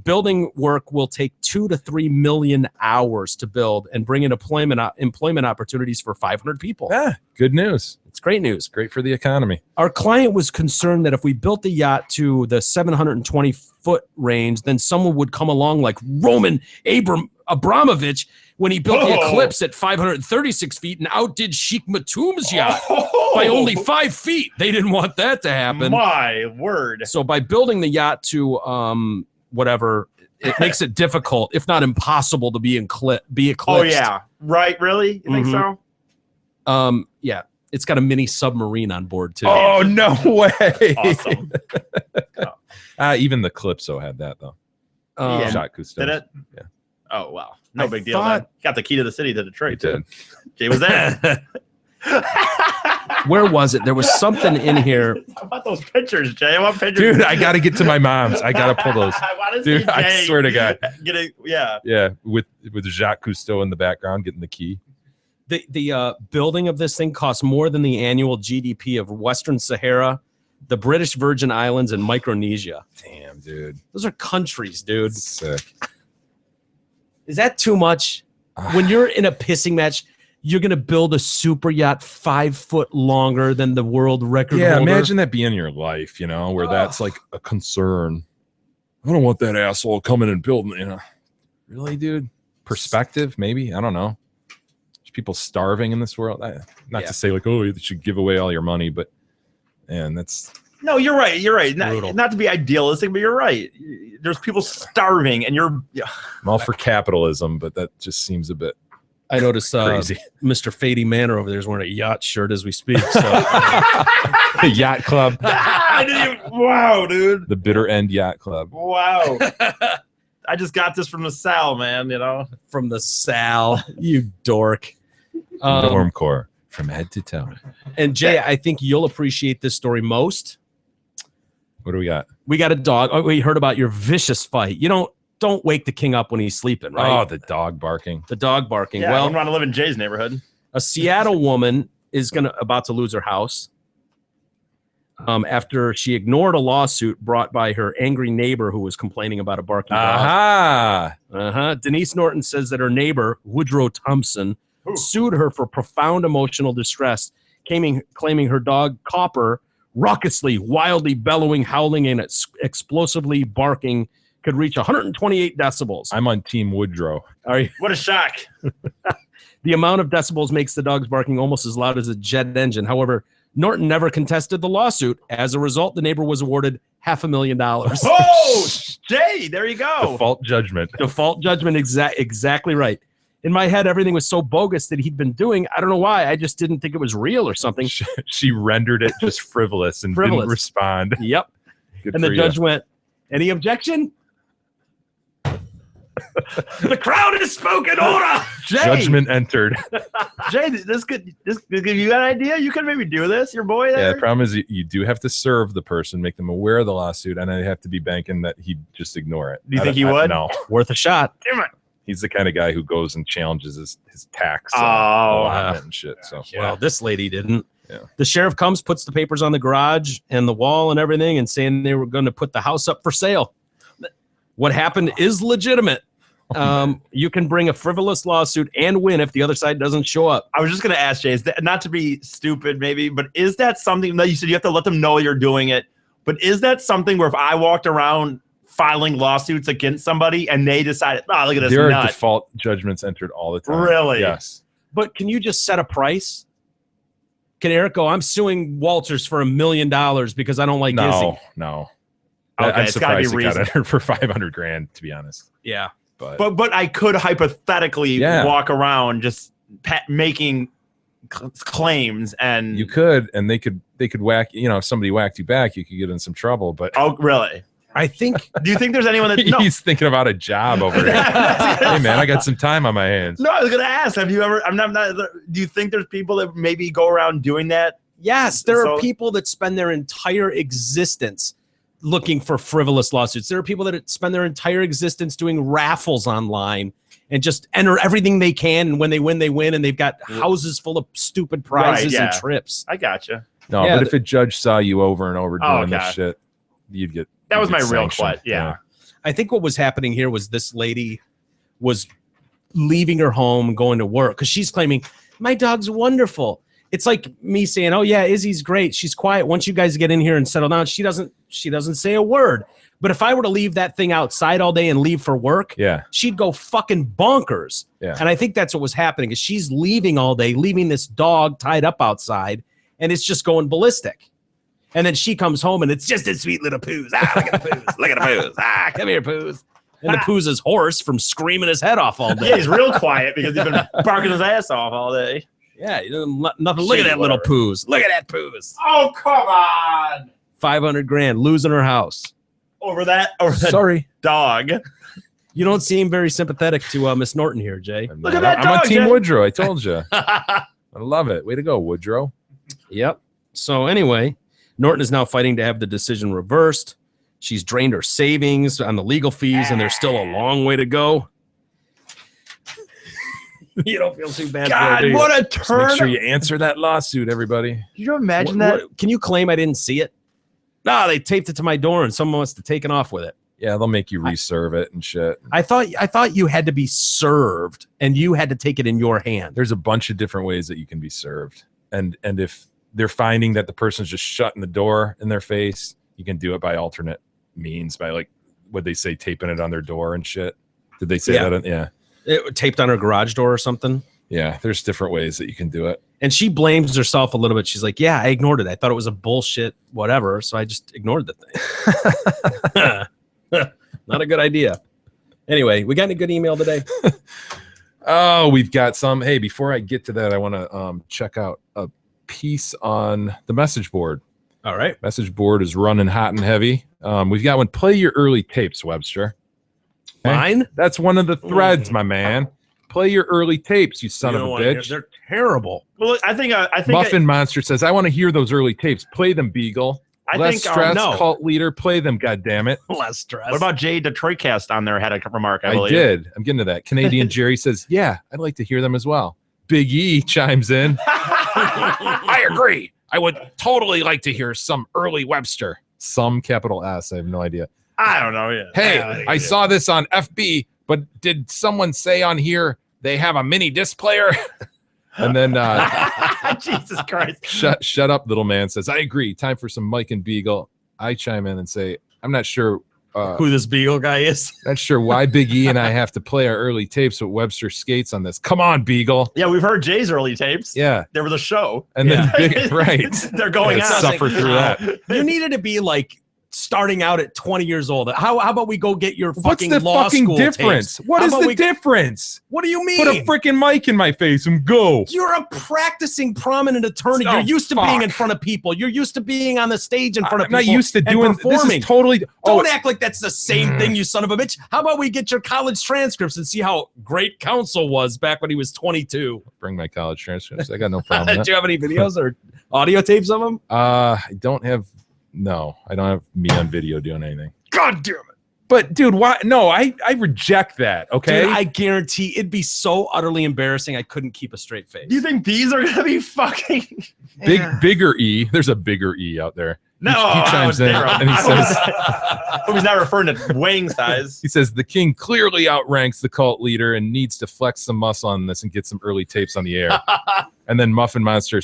Building work will take 2 to 3 million hours to build and bring in employment opportunities for 500 people. Yeah, good news. It's great news. Great for the economy. Our client was concerned that if we built the yacht to the 720-foot range, then someone would come along like Roman Abramovich when he built the Eclipse at 536 feet and outdid Sheikh Matum's yacht by only 5 feet. They didn't want that to happen. My word. So by building the yacht to whatever, it makes it difficult, if not impossible, to be eclipsed. Oh, yeah. Right, really? You think so? Yeah. It's got a mini submarine on board, too. Oh, no way. Awesome. Even the Calypso had that, though. Jacques Cousteau. Did it? Yeah. Oh, wow. No big deal. Then. Got the key to the city to Detroit, too. Jay was there. Where was it? There was something in here. How about those pictures, Jay? I want pictures. Dude, I got to get to my mom's. I got to pull those. I want to Dude, see Jay I swear to God. Yeah, with Jacques Cousteau in the background getting the key. The building of this thing costs more than the annual GDP of Western Sahara, the British Virgin Islands, and Micronesia. Damn, dude. Those are countries, dude. Sick. Is that too much? When you're in a pissing match, you're going to build a super yacht 5 foot longer than the world record holder? Imagine that being your life, where that's like a concern. I don't want that asshole coming and building, Really, dude? Perspective, maybe? I don't know. People starving in this world. Not to say like, oh, you should give away all your money, but man, that's no. You're right. You're right. Not to be idealistic, but you're right. There's people starving, and you're. I'm all for capitalism, but that just seems a bit. I noticed crazy. Mr. Fady Manor over there is wearing a yacht shirt as we speak. So. The Yacht Club. Wow, dude. The Bitter End Yacht Club. Wow. I just got this from the Sal, man. From the Sal, you dork. Normcore from head to toe. And Jay, I think you'll appreciate this story most. What do we got? We got a dog. Oh, we heard about your vicious fight. Don't wake the king up when he's sleeping, right? Oh, the dog barking. The dog barking. Yeah, well, I want to live in Jay's neighborhood. A Seattle woman is about to lose her house after she ignored a lawsuit brought by her angry neighbor who was complaining about a barking dog. Denise Norton says that her neighbor, Woodrow Thompson, sued her for profound emotional distress, claiming her dog Copper, raucously, wildly bellowing, howling, and explosively barking could reach 128 decibels. I'm on Team Woodrow. Are you? What a shock. The amount of decibels makes the dog's barking almost as loud as a jet engine. However, Norton never contested the lawsuit. As a result, the neighbor was awarded $500,000. Oh, Jay, there you go. Default judgment. Exactly right. In my head, everything was so bogus that he'd been doing. I don't know why. I just didn't think it was real or something. She rendered it just frivolous and didn't respond. Yep. Good and the judge went, any objection? The crowd has spoken. Order. Jay, judgment entered. Jay, this could give you an idea. You could maybe do this. Your boy there. Yeah, the problem is you do have to serve the person, make them aware of the lawsuit, and they have to be banking that he'd just ignore it. Do you think he would? No. Worth a shot. Damn it. He's the kind of guy who goes and challenges his tax and shit. So well, this lady didn't. Yeah. The sheriff comes, puts the papers on the garage and the wall and everything, and saying they were going to put the house up for sale. What happened is legitimate. You can bring a frivolous lawsuit and win if the other side doesn't show up. I was just going to ask Jay, not to be stupid maybe, but is that something that you said you have to let them know you're doing it? But is that something where if I walked around filing lawsuits against somebody and they decided, oh, look at this there nut. are default judgments entered all the time. Really? Yes. But can you just set a price? Can Eric go, I'm suing Walters for $1 million because I don't like Izzy? No. Okay, I'm it's got to be surprised it got reasonable. entered for $500,000, to be honest. Yeah. But I could hypothetically walk around just making claims, and you could, and they could whack. If somebody whacked you back, you could get in some trouble. But oh, really? I think. Do you think there's anyone that he's thinking about a job over here? Hey man, I got some time on my hands. No, I was gonna ask. Have you ever? I'm not. Do you think there's people that maybe go around doing that? Yes, there are people that spend their entire existence looking for frivolous lawsuits. There are people that spend their entire existence doing raffles online and just enter everything they can. And when they win, and they've got houses full of stupid prizes and trips. I gotcha. No, but if a judge saw you over and over doing this shit, you'd get. That was my real sanctioned. question. Yeah. I think what was happening here was this lady was leaving her home, going to work because she's claiming my dog's wonderful. it's like me saying, "Oh yeah, Izzy's great. She's quiet. Once you guys get in here and settle down, she doesn't say a word." But if I were to leave that thing outside all day and leave for work, she'd go fucking bonkers. Yeah. And I think that's what was happening is she's leaving all day, leaving this dog tied up outside, and it's just going ballistic. And then she comes home and it's just a sweet little Poos. Ah, look at the Poos. Look at the Poos. Ah, come here, Poos. And the Poos is hoarse from screaming his head off all day. Yeah, he's real quiet because he's been barking his ass off all day. Yeah, nothing. Look at that little Poos. Look at that Poos. Oh, come on. $500,000 losing her house. Over that Sorry. dog. You don't seem very sympathetic to Miss Norton here, Jay. Look at that I'm dog, on Team Jay. Woodrow. I told you. I love it. Way to go, Woodrow. Yep. So anyway, Norton is now fighting to have the decision reversed. She's drained her savings on the legal fees, and there's still a long way to go. You don't feel too bad. God, for her, what a Just turn. make sure you answer that lawsuit, everybody. Can you imagine that? Can you claim I didn't see it? No, they taped it to my door, and someone must have taken off with it. Yeah, they'll make you reserve it and shit. I thought you had to be served, and you had to take it in your hand. There's a bunch of different ways that you can be served, and if they're finding that the person's just shutting the door in their face, you can do it by alternate means, by like what they say, taping it on their door and shit. Did they say that? Yeah, it taped on her garage door or something. Yeah, there's different ways that you can do it. And she blames herself a little bit. She's like, "Yeah, I ignored it. I thought it was a bullshit whatever, so I just ignored the thing." Not a good idea. Anyway, we got any good email today? Oh, we've got some. Hey, before I get to that, I want to check out a piece on the message board. All right. Message board is running hot and heavy. We've got one. Play your early tapes, Webster. Okay? Mine? That's one of the threads, my man. Play your early tapes, you son of a bitch. They're terrible. Well, I think Muffin Monster says, I want to hear those early tapes. Play them, Beagle. Less stress, cult leader. Play them, goddammit. Less stress. What about Jay Detroitcast on there had a remark, I I believe. did. I'm getting to that. Canadian Jerry says, yeah, I'd like to hear them as well. Big E chimes in. I agree. I would totally like to hear some early Webster. Some capital S. I have no idea. I don't know. Yeah. Hey, I saw this on FB, but did someone say on here they have a mini disc player? And then Jesus Christ. Shut up, little man says, I agree. Time for some Mike and Beagle. I chime in and say, I'm not sure who this Beagle guy is. Not sure why Big E and I have to play our early tapes with Webster skates on this. Come on, Beagle. Yeah, we've heard Jay's early tapes. Yeah. There was a show. And then Big, right. They're going out. Suffer through that. You needed to be like starting out at 20 years old. How about we go get your fucking What's the law fucking school difference? tapes? What How is about the difference? What do you mean? Put a freaking mic in my face and go. You're a practicing prominent attorney. Oh, You're used to fuck. being in front of people. You're used to being on the stage in front of I'm people. not used to and doing performing. this. Is totally. Don't act like that's the same thing, you son of a bitch. How about we get your college transcripts and see how great counsel was back when he was 22? Bring my college transcripts. I got no problem. with Do you have any videos or audio tapes of them? I don't have. No, I don't have me on video doing anything. God damn it. But dude, why? No, I reject that. Okay, Dude, I guarantee it'd be so utterly embarrassing. I couldn't keep a straight face. Do you think these are gonna be fucking bigger E? There's a bigger E out there. No, he chimes in and he says, he's not referring to weighing size. He says the king clearly outranks the cult leader and needs to flex some muscle on this and get some early tapes on the air. And then Muffin Monster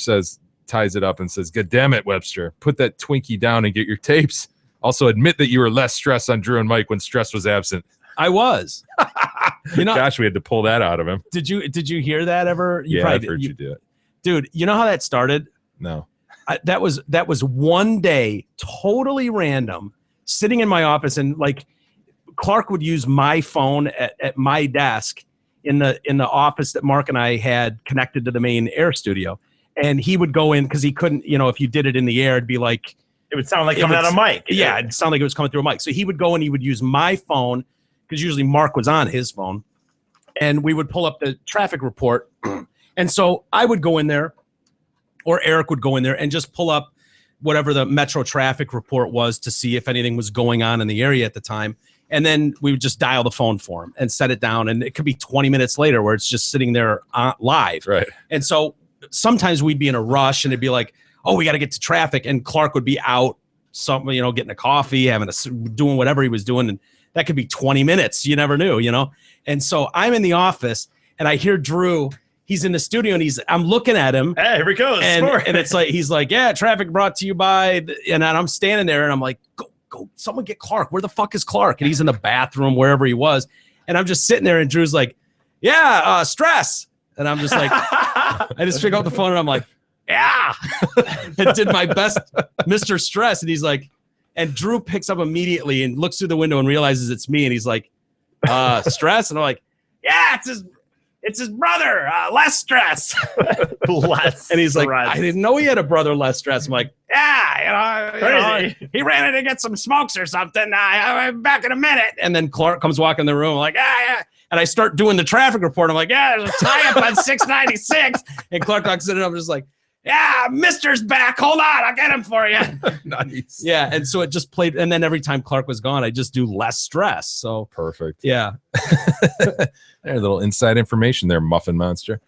ties it up and says, God damn it, Webster, put that Twinkie down and get your tapes. Also admit that you were less stressed on Drew and Mike when stress was absent. I was. You know, gosh, we had to pull that out of him. Did you hear that ever? I've heard you do it. Dude, you know how that started? No. That was one day, totally random, sitting in my office, and like Clark would use my phone at my desk in the office that Mark and I had connected to the main air studio. And he would go in because he couldn't, if you did it in the air, it'd be like, it would sound like coming out of a mic. Yeah, it'd sound like it was coming through a mic. So he would go and he would use my phone because usually Mark was on his phone, and we would pull up the traffic report. And so I would go in there, or Eric would go in there and just pull up whatever the metro traffic report was to see if anything was going on in the area at the time. And then we would just dial the phone for him and set it down. And it could be 20 minutes later where it's just sitting there live. Right. And so sometimes we'd be in a rush and it'd be like, oh, we got to get to traffic. And Clark would be out, getting a coffee, doing whatever he was doing. And that could be 20 minutes. You never knew, And so I'm in the office and I hear Drew. he's in the studio and I'm looking at him. Hey, here we go. And it's like, he's like, yeah, traffic brought to you by, and I'm standing there and I'm like, go, someone get Clark. Where the fuck is Clark? And he's in the bathroom, wherever he was. And I'm just sitting there and Drew's like, yeah, stress. And I'm just like, I just pick up the phone and I'm like, yeah. And did my best, Mr. Stress. And he's like, and Drew picks up immediately and looks through the window and realizes it's me. And he's like, Stress. And I'm like, yeah, it's his brother, Less Stress. Less. And he's like, I didn't know he had a brother, Less Stress. I'm like, yeah, he ran in to get some smokes or something. I'll be back in a minute. And then Clark comes walking in the room like, yeah. And I start doing the traffic report. I'm like, yeah, there's a tie up on 696. And Clark walks in and I'm just like, yeah, Mister's back. Hold on, I'll get him for you. Nice. Yeah, and so it just played. And then every time Clark was gone, I just do Less Stress. So perfect. Yeah. There's a little inside information there, Muffin Monster.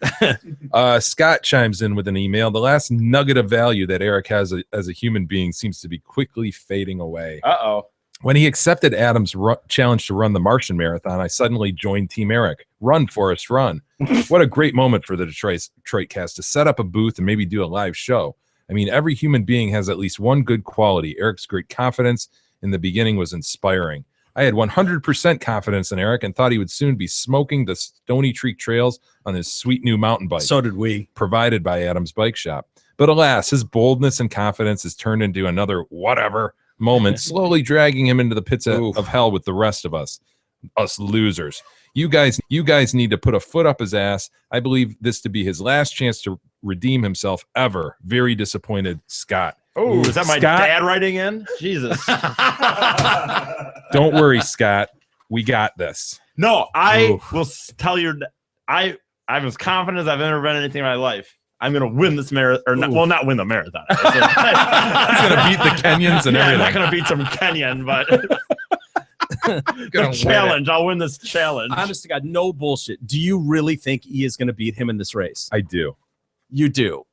Scott chimes in with an email. The last nugget of value that Eric has as a human being seems to be quickly fading away. Uh-oh. When he accepted Adam's challenge to run the Martian Marathon, I suddenly joined Team Eric. Run, Forrest, run. What a great moment for the Detroit cast to set up a booth and maybe do a live show. I mean, every human being has at least one good quality. Eric's great confidence in the beginning was inspiring. I had 100% confidence in Eric and thought he would soon be smoking the Stony Creek trails on his sweet new mountain bike. So did we. Provided by Adam's Bike Shop. But alas, his boldness and confidence has turned into another whatever moment, slowly dragging him into the pits of hell with the rest of us losers. You guys need to put a foot up his ass. I believe this to be his last chance to redeem himself ever. Very disappointed, Scott. Oh, is that my dad writing in? Jesus. Don't worry, Scott. We got this. No, I will tell you, I'm as confident as I've ever been in anything in my life. I'm going to win this marathon, or not, well, not win the marathon. He's going to beat the Kenyans and everything. I'm not going to beat some Kenyan, but the challenge. I'll win this challenge. Honest to God, no bullshit. Do you really think he is going to beat him in this race? I do. You do.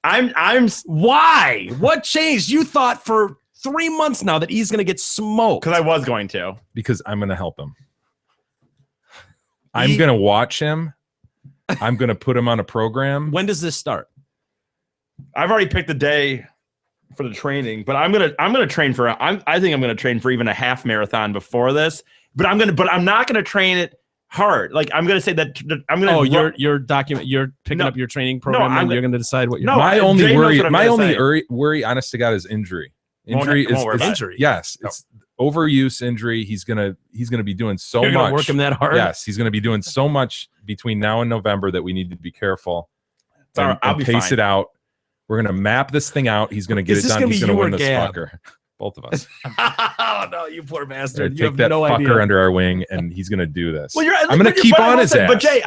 I'm. Why? What changed? You thought for 3 months now that he's going to get smoked. Because I was going to. Because I'm going to help him. I'm going to watch him. I'm going to put him on a program. When does this start? I've already picked the day for the training, but I'm gonna train for. I think I'm gonna train for even a half marathon before this. But I'm not gonna train it hard. Like I'm gonna say that I'm gonna. Oh, you're picking up your training program, and you're gonna decide what you're. No, my only worry, honest to God, is injury. Injury is injury. Yes, it's overuse injury. He's gonna be doing so much. Gonna work him that hard. Yes, he's gonna be doing so much between now and November that we need to be careful. And pace it out. We're gonna map this thing out. He's gonna get it done. He's gonna win this fucker. Both of us. Oh no, you poor bastard! Take that fucker idea. Under our wing, and he's gonna do this. Well, I'm gonna keep on his ass. But Jay,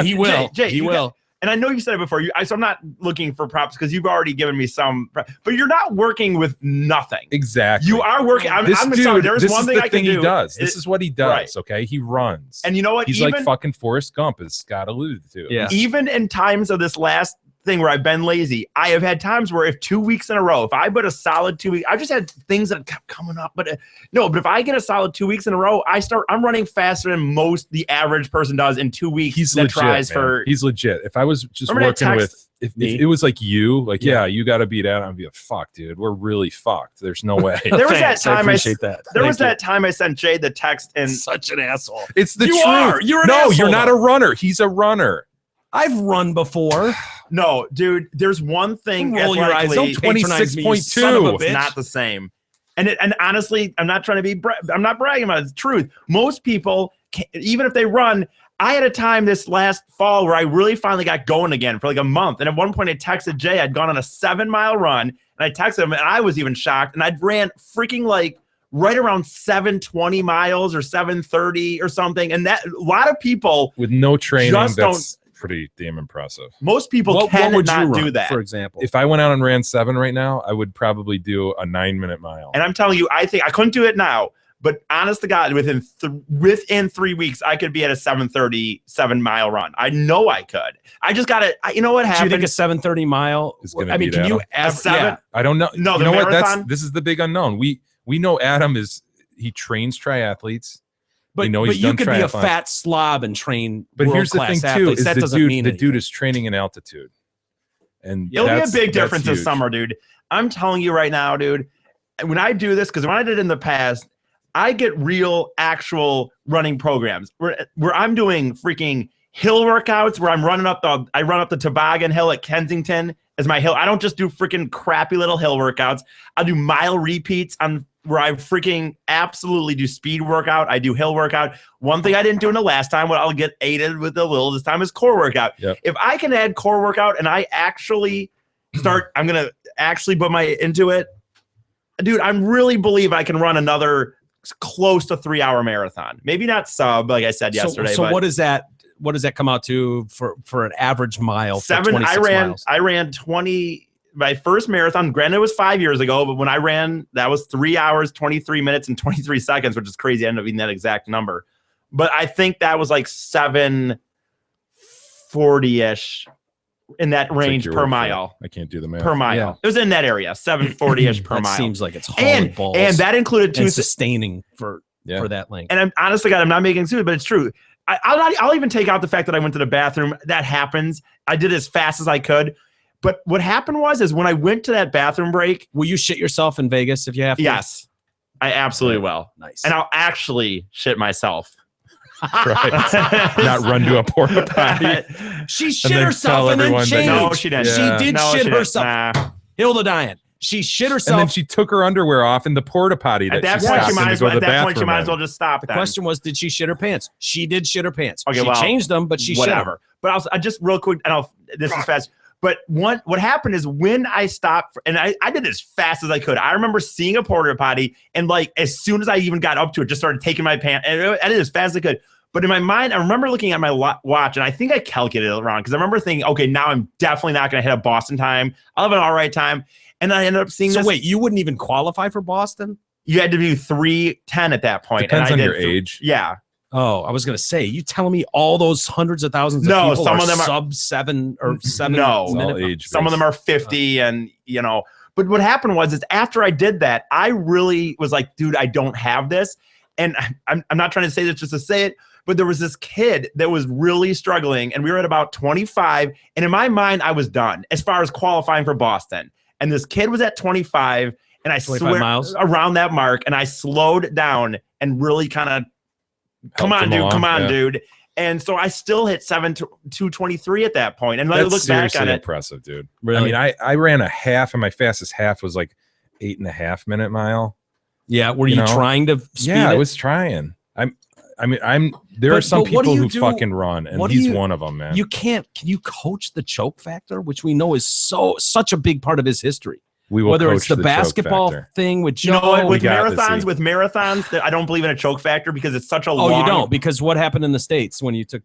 he will. Jay, he will. And I know you said it before. So I'm not looking for props because you've already given me some. But you're not working with nothing. Exactly. You are working. I'm sorry. There's one thing I can do. He does. This is what he does. Right. Okay, he runs. And you know what? He's like fucking Forrest Gump, as Scott alluded to. Yeah. Even in times of this last thing where I've been lazy, I have had times where if 2 weeks in a row, if I put a solid 2 weeks, I've just had things that kept coming up. But but if I get a solid 2 weeks in a row, I'm running faster than the average person does in 2 weeks. He's legit, he's legit. If I was just working with, if it was like you, like, yeah, you got to beat Adam, I'd be like, fuck, dude, we're really fucked. There's no way. There was that time I appreciate that. There was that time I sent Jay the text and such an asshole. It's the truth. You're an asshole. You're not a runner. He's a runner. I've run before. No, dude, there's one thing. Roll your eyes. 26.2. It's not the same. And honestly, I'm not trying to be. I'm not bragging about it. It's the truth. Most people, even if they run, I had a time this last fall where I really finally got going again for like a month. And at one point, I texted Jay. I'd gone on a 7-mile run, and I texted him, and I was even shocked. And I'd ran freaking like right around 720 miles or 730 or something. And that a lot of people with no training that's pretty damn impressive. Most people cannot do that. For example, if I went out and ran 7 right now, I would probably do a 9-minute mile. And I'm telling you, I think I couldn't do it now, but honest to God, within 3 weeks, I could be at a 7:37-mile run. I know I could. I just got to. You know what happened? Do you think a 7:30 mile is going to? I mean, can you a 7? Yeah. I don't know. No, you know what? This is the big unknown. We know Adam he trains triathletes. But, he's you done could be a triathlons. fat slob and train. But here's the thing world-class too: athletes. is That the doesn't dude mean the dude anything. is training in altitude, and It'll be a that's big difference this huge. summer, dude. I'm telling you right now, dude. When I do this, because when I did it in the past, I get real, actual running programs where I'm doing freaking hill workouts where I run up the toboggan hill at Kensington as my hill. I don't just do freaking crappy little hill workouts. I do mile repeats on where I freaking absolutely do speed workout. I do hill workout. One thing I didn't do in the last time, what I'll get aided with a little this time is core workout. Yep. If I can add core workout and I actually start, I'm going to actually put into it. Dude, I really believe I can run another close to 3-hour marathon. Maybe not sub, like I said yesterday. So but what is that? What does that come out to for an average mile? For 7. 26 miles? I ran 20. My first marathon, granted, it was 5 years ago, but when I ran, that was 3 hours, 23 minutes, and 23 seconds, which is crazy. I ended up being that exact number. But I think that was like 740-ish in that range per mile. I can't do the math. Per mile. Yeah. It was in that area, 740-ish per That mile. seems like it's hauling balls. And that included and sustaining for Yeah. that length. And I'm honestly, God, I'm not making excuses, but it's true. I'll even take out the fact that I went to the bathroom. That happens. I did it as fast as I could. But what happened is when I went to that bathroom break. Will you shit yourself in Vegas if you have to? Yes, I absolutely will. Nice. And I'll actually shit myself. Right. Not run to a porta potty. She shit herself and then changed. No, she didn't. She did No, shit she didn't. herself. Nah. Hilda Diane. She shit herself. And then she took her underwear off in the porta potty. At that she point, stopped she might in as to go well. to At the that point, she bathroom might as in. well just stop. The then. question was, did she shit her pants? She did shit her pants. Okay, she well, changed them, but she whatever. shit them. But I just real quick. This is fast. But what happened is when I stopped, and I did it as fast as I could. I remember seeing a porta potty, and like as soon as I even got up to it, just started taking my pants, and I did it as fast as I could. But in my mind, I remember looking at my watch, and I think I calculated it wrong because I remember thinking, okay, now I'm definitely not going to hit a Boston time. I'll have an all right time. And I ended up seeing So this. wait, you wouldn't even qualify for Boston? You had to do 3:10 at that point. Depends and I on did your age. Yeah. Oh, I was gonna say, you telling me all those hundreds of thousands of No, people some are of them are sub 7 or 7 No, minute. age some of them are 50 and but what happened is after I did that, I really was like, dude, I don't have this. And I'm not trying to say this just to say it, but there was this kid that was really struggling, and we were at about 25, and in my mind, I was done as far as qualifying for Boston. And this kid was at 25, and I 25 swear miles? around that mark, and I slowed down and really kind of, come on, dude. And so I still hit 2:23 at that point. And I That's look back seriously on it. impressive, dude. Really? I mean, I ran a half, and my fastest half was like 8.5 minute mile. Yeah, were you trying to speed Yeah, it? I was trying. There are some But what do people you who do- fucking run, and he's one of them, man. Can you coach the choke factor, which we know is such a big part of his history? We will Whether it's coach the the choke basketball factor. thing with You know what? With We got this, marathons, that I don't believe in a choke factor because it's such a Oh, long. you don't, because what happened in the States when you took?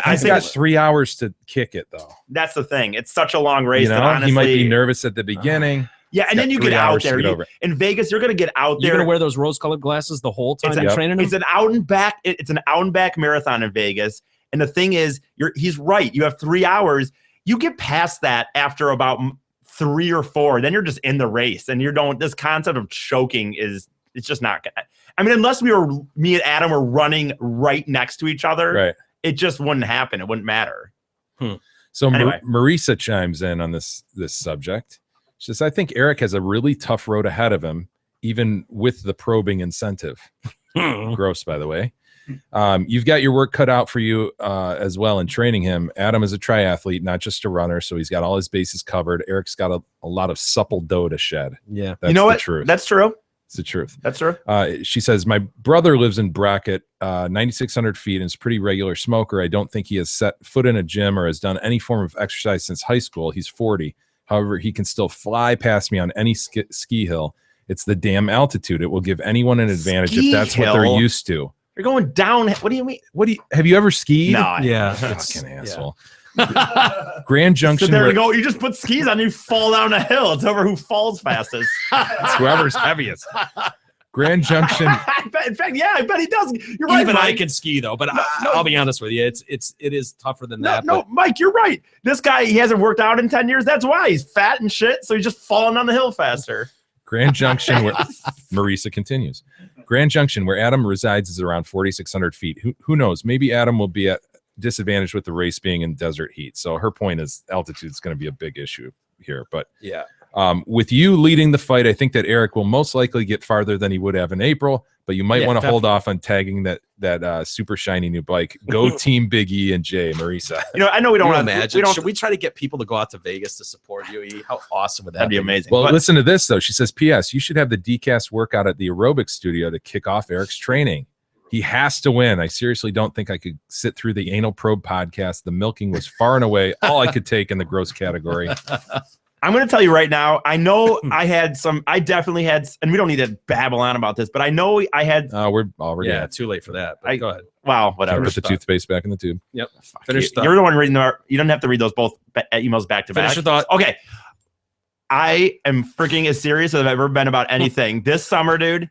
I He's think got 3 hours to kick it, though. that's the thing. It's such a long race. You that know, honestly, he might be nervous at the beginning. Yeah, and He's then got you 3 get out hours to there. get over it. In Vegas, you're going to get out You're there. gonna wear those rose-colored glasses the whole time It's you're a- training him? It's an out and back. It's an out and back marathon in Vegas. And the thing is, he's right. You have 3 hours. You get past that after about 3 or 4. Then you're just in the race, and this concept of choking it's just not gonna. I mean, unless me and Adam were running right next to each other, Right. it just wouldn't happen. It wouldn't matter. So Anyway. Marisa chimes in on this subject. She says, I think Eric has a really tough road ahead of him, even with the probing incentive. Gross, by the way. You've got your work cut out for you as well in training him. Adam is a triathlete, not just a runner, so he's got all his bases covered. Eric's got a lot of supple dough to shed. Yeah. That's You know the what? truth. That's true. It's the truth. That's true. She says, my brother lives in Brackett, 9,600 feet, and is a pretty regular smoker. I don't think he has set foot in a gym or has done any form of exercise since high school. He's 40. However, he can still fly past me on any ski hill. It's the damn altitude. It will give anyone an advantage Ski if that's what they're hill? used to. You're going down. What do you mean? Have you ever skied? No. Yeah. Fucking asshole. Grand So Junction. there where- you go. You just put skis on, you fall down a hill. It's over who falls fastest. It's whoever's heaviest. Grand Junction. In fact, yeah, I bet he does. You're right, Even I Mike. can ski though, but I'll be honest with you, it is tougher than that. No, Mike, you're right. This guy, he hasn't worked out in 10 years. That's why he's fat and shit. So he's just falling down the hill faster. Grand Junction, where Marisa continues. Grand Junction, where Adam resides, is around 4,600 feet. Who knows? Maybe Adam will be at disadvantage with the race being in desert heat. So her point is altitude is going to be a big issue here. But yeah, with you leading the fight, I think that Eric will most likely get farther than he would have in April. But you might want to hold off on tagging that super shiny new bike. Go Team Big E and Jay, Marisa. I know we don't want to imagine. Should we try to get people to go out to Vegas to support you? E? How awesome would that That'd be amazing. Well, listen to this though. She says, "P.S. You should have the DCast workout at the aerobics studio to kick off Eric's training. He has to win. I seriously don't think I could sit through the Anal Probe podcast. The milking was far and away all I could take in the gross category." I'm going to tell you right now, I know I definitely had, and we don't need to babble on about this, but I know I had. We're already too late for that. Go ahead. Wow, whatever. Put the toothpaste back in the tube. Yep. Finish. You're the one reading you don't have to read those both emails back to back. Finish your thought. Okay. I am freaking as serious as I've ever been about anything. This summer, dude,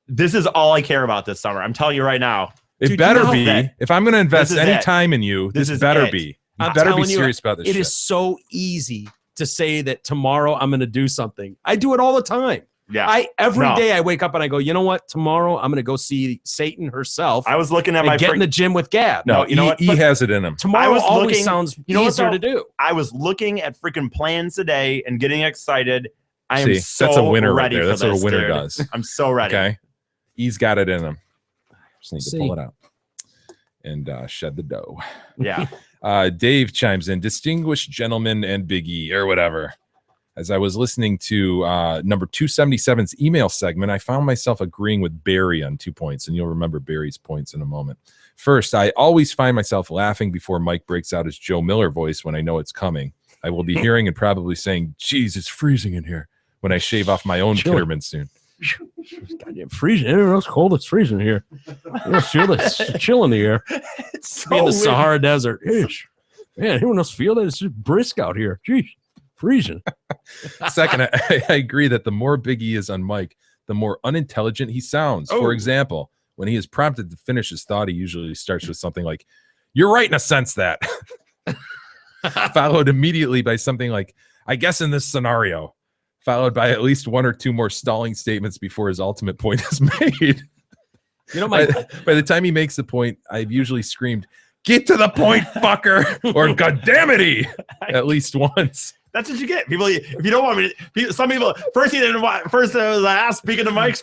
this is all I care about this summer. I'm telling you right now. It better be. If I'm going to invest any time in you, this better be. You better be serious about this shit. It is so easy to say that tomorrow I'm going to do something. I do it all the time. Yeah. Every day I wake up and I go, you know what? Tomorrow I'm going to go see Satan herself. I was looking at get in the gym with Gab. No, you know what? He has it in him. Tomorrow always sounds easier to do. I was looking at freaking plans today and getting excited. I am so that's a winner ready right there. That's what a winner dude. does. I'm so ready. Okay. He's got it in him. Just need to pull it out and shed the dough. Yeah. Dave chimes in, distinguished gentleman and Big E or whatever. As I was listening to number 277's email segment, I found myself agreeing with Barry on 2 points, and you'll remember Barry's points in a moment. First, I always find myself laughing before Mike breaks out his Joe Miller voice when I know it's coming. I will be hearing and probably saying, "Geez, it's freezing in here," when I shave off my own Kitterman soon. Goddamn freezing. It's cold. It's freezing here. It's chill in the air. It's so in the Sahara Desert. Ish. Man, anyone else feel that? It's just brisk out here. Jeez, freezing. Second, I agree that the more Big E is on mic, the more unintelligent he sounds. For example, when he is prompted to finish his thought, he usually starts with something like, "You're right in a sense that," followed immediately by something like, "I guess in this scenario," followed by at least one or two more stalling statements before his ultimate point is made. You know, by the time he makes the point, I've usually screamed, "Get to the point, fucker," or "God damn it," at least once. That's what you get. People, if you don't want me to, some people first it was speaking to Mike.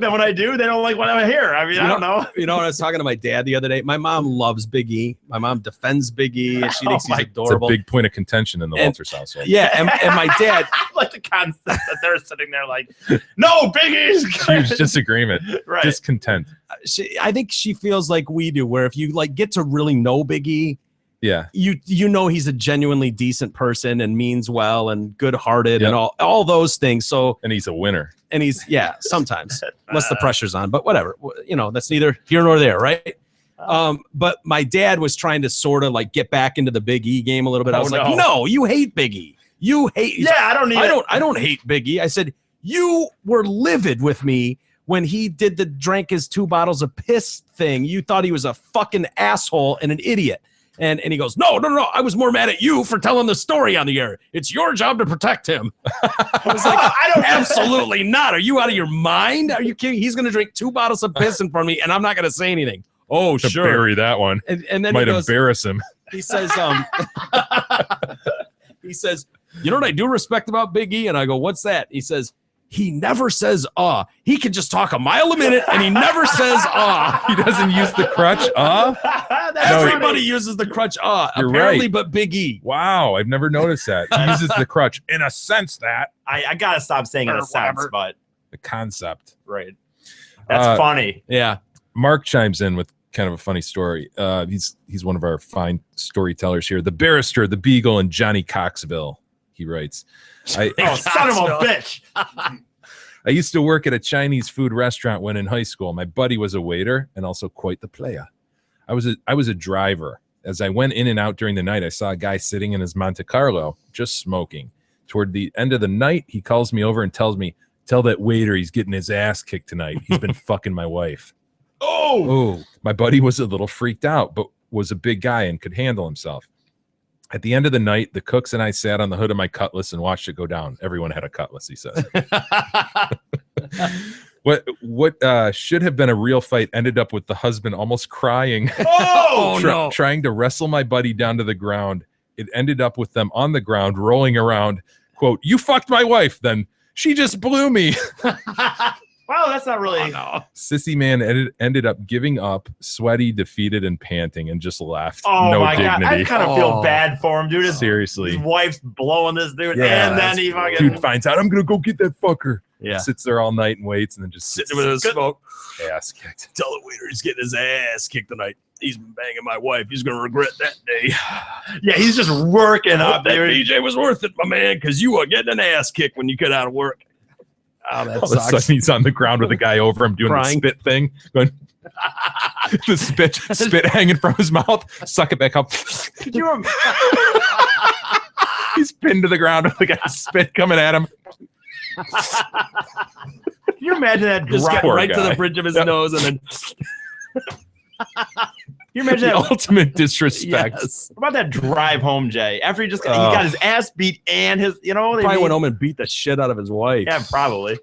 Then when I do, they don't like what I hear. I mean, I don't know. You know, when I was talking to my dad the other day, my mom loves Big E. My mom defends Big E, and she thinks he's adorable. It's a big point of contention in the Walters household. Yeah, and my dad, I like the concept that they're sitting there like, "No, Big E's huge disagreement, right? Discontent. I think she feels like we do, where if you like get to really know Big E. Yeah, you know he's a genuinely decent person and means well and good-hearted and all those things. So and he's a winner. And he's sometimes unless the pressure's on, but whatever. You know, that's neither here nor there, right? But my dad was trying to sort of like get back into the Big E game a little bit. I was like, "No, you hate Big E. You hate." Yeah, I don't hate Big E. I said you were livid with me when he drank his 2 bottles of piss thing. You thought he was a fucking asshole and an idiot. And he goes, no, I was more mad at you for telling the story on the air. It's your job to protect him. I was like, absolutely not. Are you out of your mind? Are you kidding? He's going to drink 2 bottles of piss in front of me, and I'm not going to say anything. Oh, to sure. Bury that one. And then might embarrass him. He says, you know what I do respect about Big E? And I go, what's that? He says, he never says he can just talk a mile a minute and he never says He doesn't use the crutch Everybody uses the crutch You're apparently, right. but Big E. Wow, I've never noticed that. He uses the crutch in a sense that. I gotta stop saying in a sense, but the concept. Right. That's funny. Yeah. Mark chimes in with kind of a funny story. He's one of our fine storytellers here. The Barrister, the Beagle, and Johnny Coxville. He writes, son of a bitch. I used to work at a Chinese food restaurant when in high school. My buddy was a waiter and also quite the player. I was a driver. As I went in and out during the night, I saw a guy sitting in his Monte Carlo just smoking. Toward the end of the night, he calls me over and tells me, "Tell that waiter he's getting his ass kicked tonight. He's been fucking my wife." Oh, my buddy was a little freaked out, but was a big guy and could handle himself. At the end of the night, the cooks and I sat on the hood of my Cutlass and watched it go down. Everyone had a Cutlass, he says. What should have been a real fight ended up with the husband almost crying. Oh, no. Trying to wrestle my buddy down to the ground. It ended up with them on the ground rolling around. Quote, "You fucked my wife, then she just blew me." Wow, that's not really. Oh, no. Sissy man ended up giving up, sweaty, defeated, and panting, and just left. Oh no my dignity. God, I kind of feel bad for him, dude. Seriously, his wife's blowing this dude, Yeah, and then he fucking dude finds out. I'm gonna go get that fucker. Yeah. Sits there all night and waits, and then just sits with his smoke. Ass kicked. Tell the waiter he's getting his ass kicked tonight. He's been banging my wife. He's gonna regret that day. Yeah, he's just working up That there. DJ was worth it, my man, because you are getting an ass kick when you get out of work. Oh, that All of a sucks. sudden, he's on the ground with a guy over him doing Crying. the spit thing. Going, the spit hanging from his mouth. Suck it back up. Could you? He's pinned to the ground with the guy's spit coming at him. Can you imagine that Just drive got right to guy. the bridge of his Yep. nose and then Can you imagine The that? ultimate disrespect. yes. What about that drive home, Jay? After he got his ass beat and his, they Probably made- went home and beat the shit out of his wife. Yeah, probably.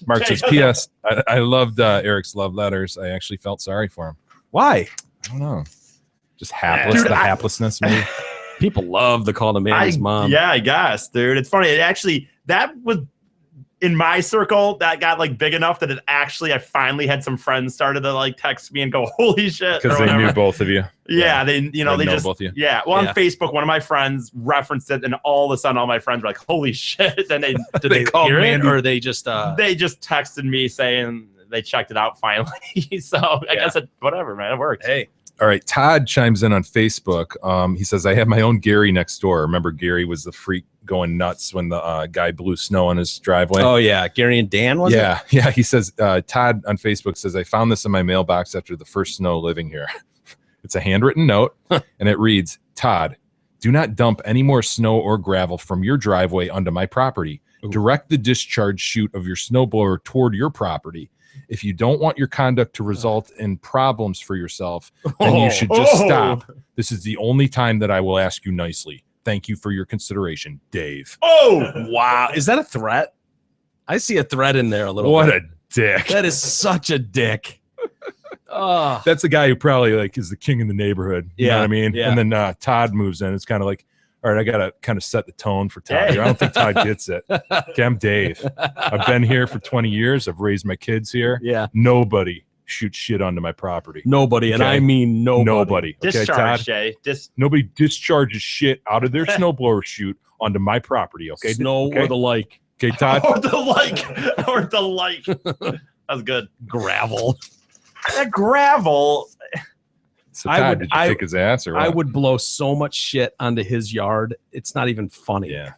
Mark says, Jay, P.S. I loved Eric's love letters. I actually felt sorry for him. Why? I don't know. Just hapless. Dude, the I- haplessness, maybe. People love to call the man his mom. Yeah, I guess, dude. It's funny. It actually, that was in my circle that got like big enough that I finally had some friends started to like text me and go, "Holy shit!" Because or they knew whatever. both of you. Yeah, they They they know just both of you. yeah. Well, Yeah. on Facebook, one of my friends referenced it, and all of a sudden, all my friends were like, "Holy shit!" Then Did They they called hear it Mandy. or they just they just texted me saying they checked it out finally. So I guess whatever, man, it worked. hey. All right. Todd chimes in on Facebook. He says, I have my own Gary next door. Remember, Gary was the freak going nuts when the guy blew snow on his driveway. Oh yeah, Gary and Dan was it? Yeah. He says, Todd on Facebook says, I found this in my mailbox after the first snow living here. It's a handwritten note, and it reads, Todd, do not dump any more snow or gravel from your driveway onto my property. Direct the discharge chute of your snowblower toward your property. If you don't want your conduct to result in problems for yourself, then you should just stop. This is the only time that I will ask you nicely. Thank you for your consideration, Dave. Oh, wow. Is that a threat? I see a threat in there a little What bit. a dick. That is such a dick. Oh, That's the guy who probably like is the king in the neighborhood. You know Yeah, what I mean? yeah. And then Todd moves in. It's kind of like, all right, I got to kind of set the tone for Todd here. I don't think Todd gets it. Okay, I'm Dave. I've been here for 20 years. I've raised my kids here. yeah. Nobody shoots shit onto my property. Nobody, and Okay. I mean nobody. Nobody. Okay, discharge, Todd? Jay. Nobody discharges shit out of their snowblower chute onto my property. Okay. Snow okay? or the like. Okay, Todd. or the like. That's good. Gravel. That gravel. So I Todd, would- did you kick his ass or what? I would blow so much shit onto his yard. It's not even funny. Yeah.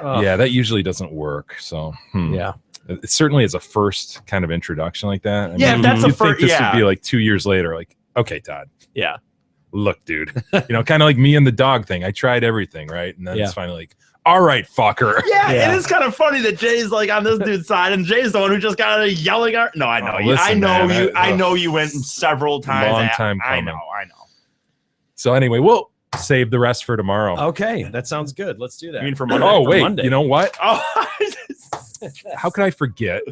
Ugh. Yeah, that usually doesn't work. So Yeah. It certainly is a first kind of introduction like that. I Yeah, if that's a you'd think first- this yeah. would be like 2 years later. Like, okay, Todd, Yeah. look, dude, kind of like me and the dog thing. I tried everything, right? And then Yeah. it's finally like, all right, fucker. Yeah, Yeah. it is kind of funny that Jay's like on this dude's side, and Jay's the one who just got yelling at. No, I know you. I listen, know man, you. I know you went several times. Long time I coming. know. So anyway, we'll save the rest for tomorrow. Okay, that sounds good. Let's do that. I mean, for Monday. Oh, for wait, Monday. you know what? Oh, How could I forget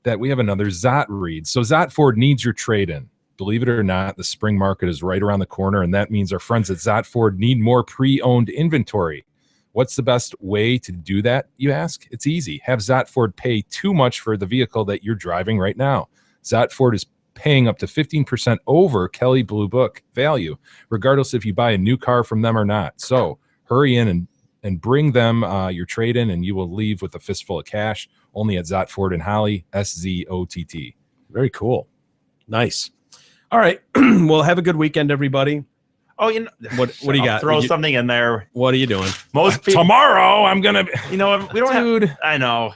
that we have another Zot read? So Zot Ford needs your trade-in. Believe it or not, the spring market is right around the corner, and that means our friends at Zot Ford need more pre-owned inventory. What's the best way to do that, you ask? It's easy. Have Zot Ford pay too much for the vehicle that you're driving right now. Zot Ford is paying up to 15% over Kelley Blue Book value, regardless if you buy a new car from them or not. So hurry in and bring them your trade-in, and you will leave with a fistful of cash. Only at Zot Ford and Holly, SZOTT. Very cool. Nice. All right. Well, have a good weekend, everybody. oh, you know What do you I'll got? Throw You- something in there. What are you doing? Most people. Tomorrow, I'm gonna. You know, we don't Dude. have. I know.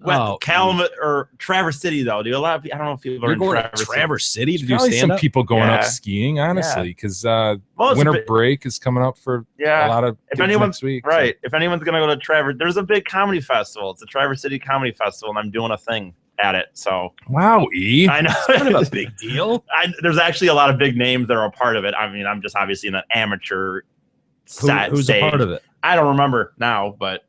Oh, Calumet or Traverse City though, dude. A lot of I don't know if people are You're in going Traverse to Traverse City to do Probably some stand-up? people going Yeah. up skiing, honestly, because Well, it's a winter bit- break is coming up for Yeah. a lot of If kids anyone's next week. right, if anyone's gonna go to Traverse, there's a big comedy festival. It's a Traverse City Comedy Festival, and I'm doing a thing at it. So So. Wow, E. I know Kind of a big deal. there's actually a lot of big names that are a part of it. I mean, I'm just obviously in an amateur set Who's stage. a part of it? I don't remember now, but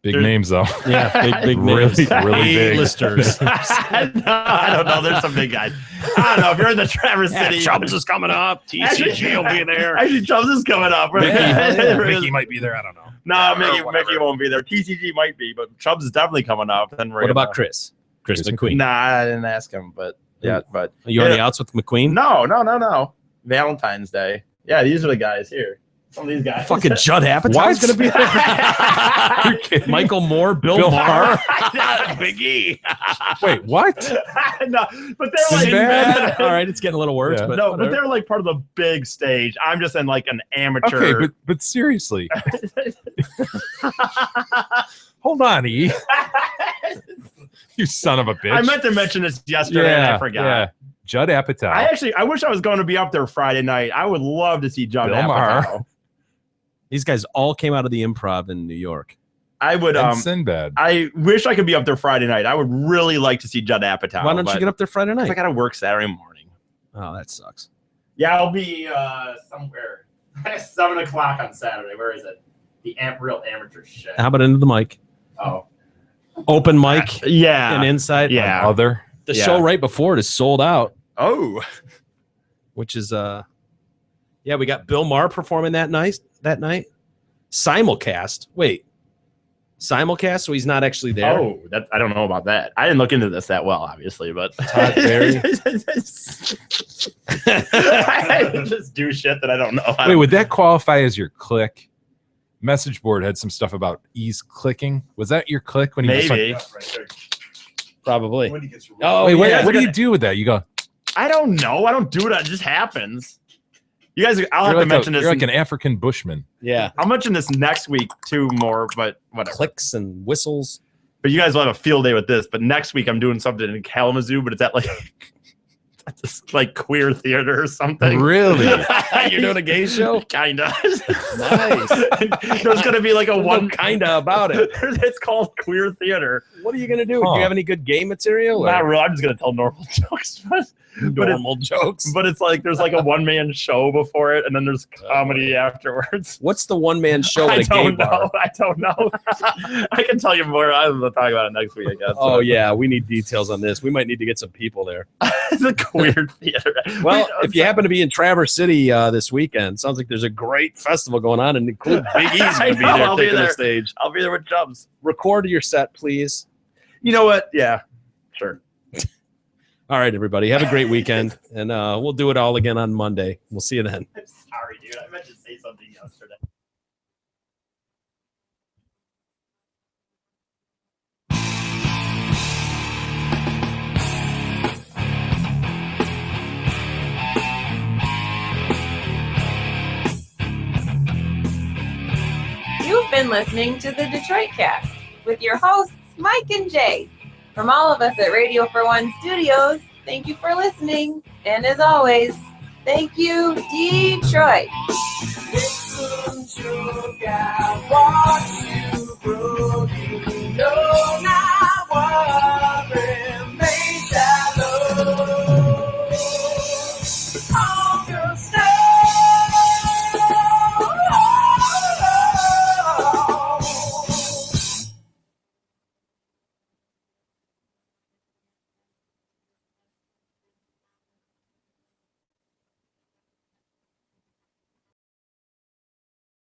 Big names, though. Yeah, big names. Really big. Listers. No, I don't know. There's some big guys. I don't know. If you're in the Traverse City. Chubbs is coming up. TCG will be there. Actually, Chubbs is coming up. Mickey might be there. I don't know. No, Mickey won't be there. TCG might be, but Chubbs is definitely coming up. Then what about Chris? Chris McQueen. Nah, I didn't ask him, but yeah. But are you on the outs with McQueen? No. Valentine's Day. Yeah, these are the guys here. Some of these guys. Fucking Judd Apatow's going to be there. Michael Moore, Bill Maher, Big E. Wait, what? No, but they're like bad. All right, it's getting a little worse. Yeah. But no, but they're like part of the big stage. I'm just in like an amateur. Okay, but seriously. Hold on, E. You son of a bitch. I meant to mention this yesterday and I forgot. Yeah. Judd Apatow. I wish I was going to be up there Friday night. I would love to see Judd Apatow. These guys all came out of the Improv in New York. I would Sinbad. I wish I could be up there Friday night. I would really like to see Judd Apatow. Why don't you get up there Friday night? I gotta work Saturday morning. Oh, that sucks. Yeah, I'll be somewhere 7:00 on Saturday. Where is it? The real amateur shit. How about into the mic? Oh. Open mic. Yeah. And inside. Yeah. Other. The show right before it is sold out. Oh. Which is yeah, we got Bill Maher performing that night. Simulcast. Wait. Simulcast, so he's not actually there. Oh, I don't know about that. I didn't look into this that well, obviously, but Todd Berry. I just do shit that I don't know. Wait, would that qualify as your click? Message board had some stuff about E's clicking. Was that your click when he maybe? Was Probably. oh, wait, what do you do with that? You go. I don't know. I don't do it. It just happens. You guys, I'll have You're to mention this. You're like an African bushman. Yeah. I'll mention this next week too more, but whatever. Clicks and whistles. But you guys will have a field day with this. But next week I'm doing something in Kalamazoo, but it's at like queer theater or something. Really? You're doing a gay show? Kinda. Nice. There's gonna be like a one kinda about it. It's called queer theater. What are you gonna do? Do you have any good gay material? Not real. I'm just gonna tell normal jokes. Normal jokes. But it's like there's like a one-man show before it, and then there's comedy afterwards. What's the one-man show at a gay bar? I don't know. I can tell you more. I'll talk about it next week, I guess. Oh yeah, we need details on this. We might need to get some people there. It's a queer theater. Well, if you happen to be in Traverse City this weekend, sounds like there's a great festival going on, and include Big E's going to be there taking the stage. I'll be there with Chubbs. Record your set, please. You know what? Yeah, sure. All right, everybody. Have a great weekend, and we'll do it all again on Monday. We'll see you then. I'm sorry, dude. I meant to say something yesterday. You've been listening to the Detroit Cast with your hosts, Mike and Jay. From all of us at Radio for One Studios, thank you for listening. And as always, thank you, Detroit. Listen to God, watch you.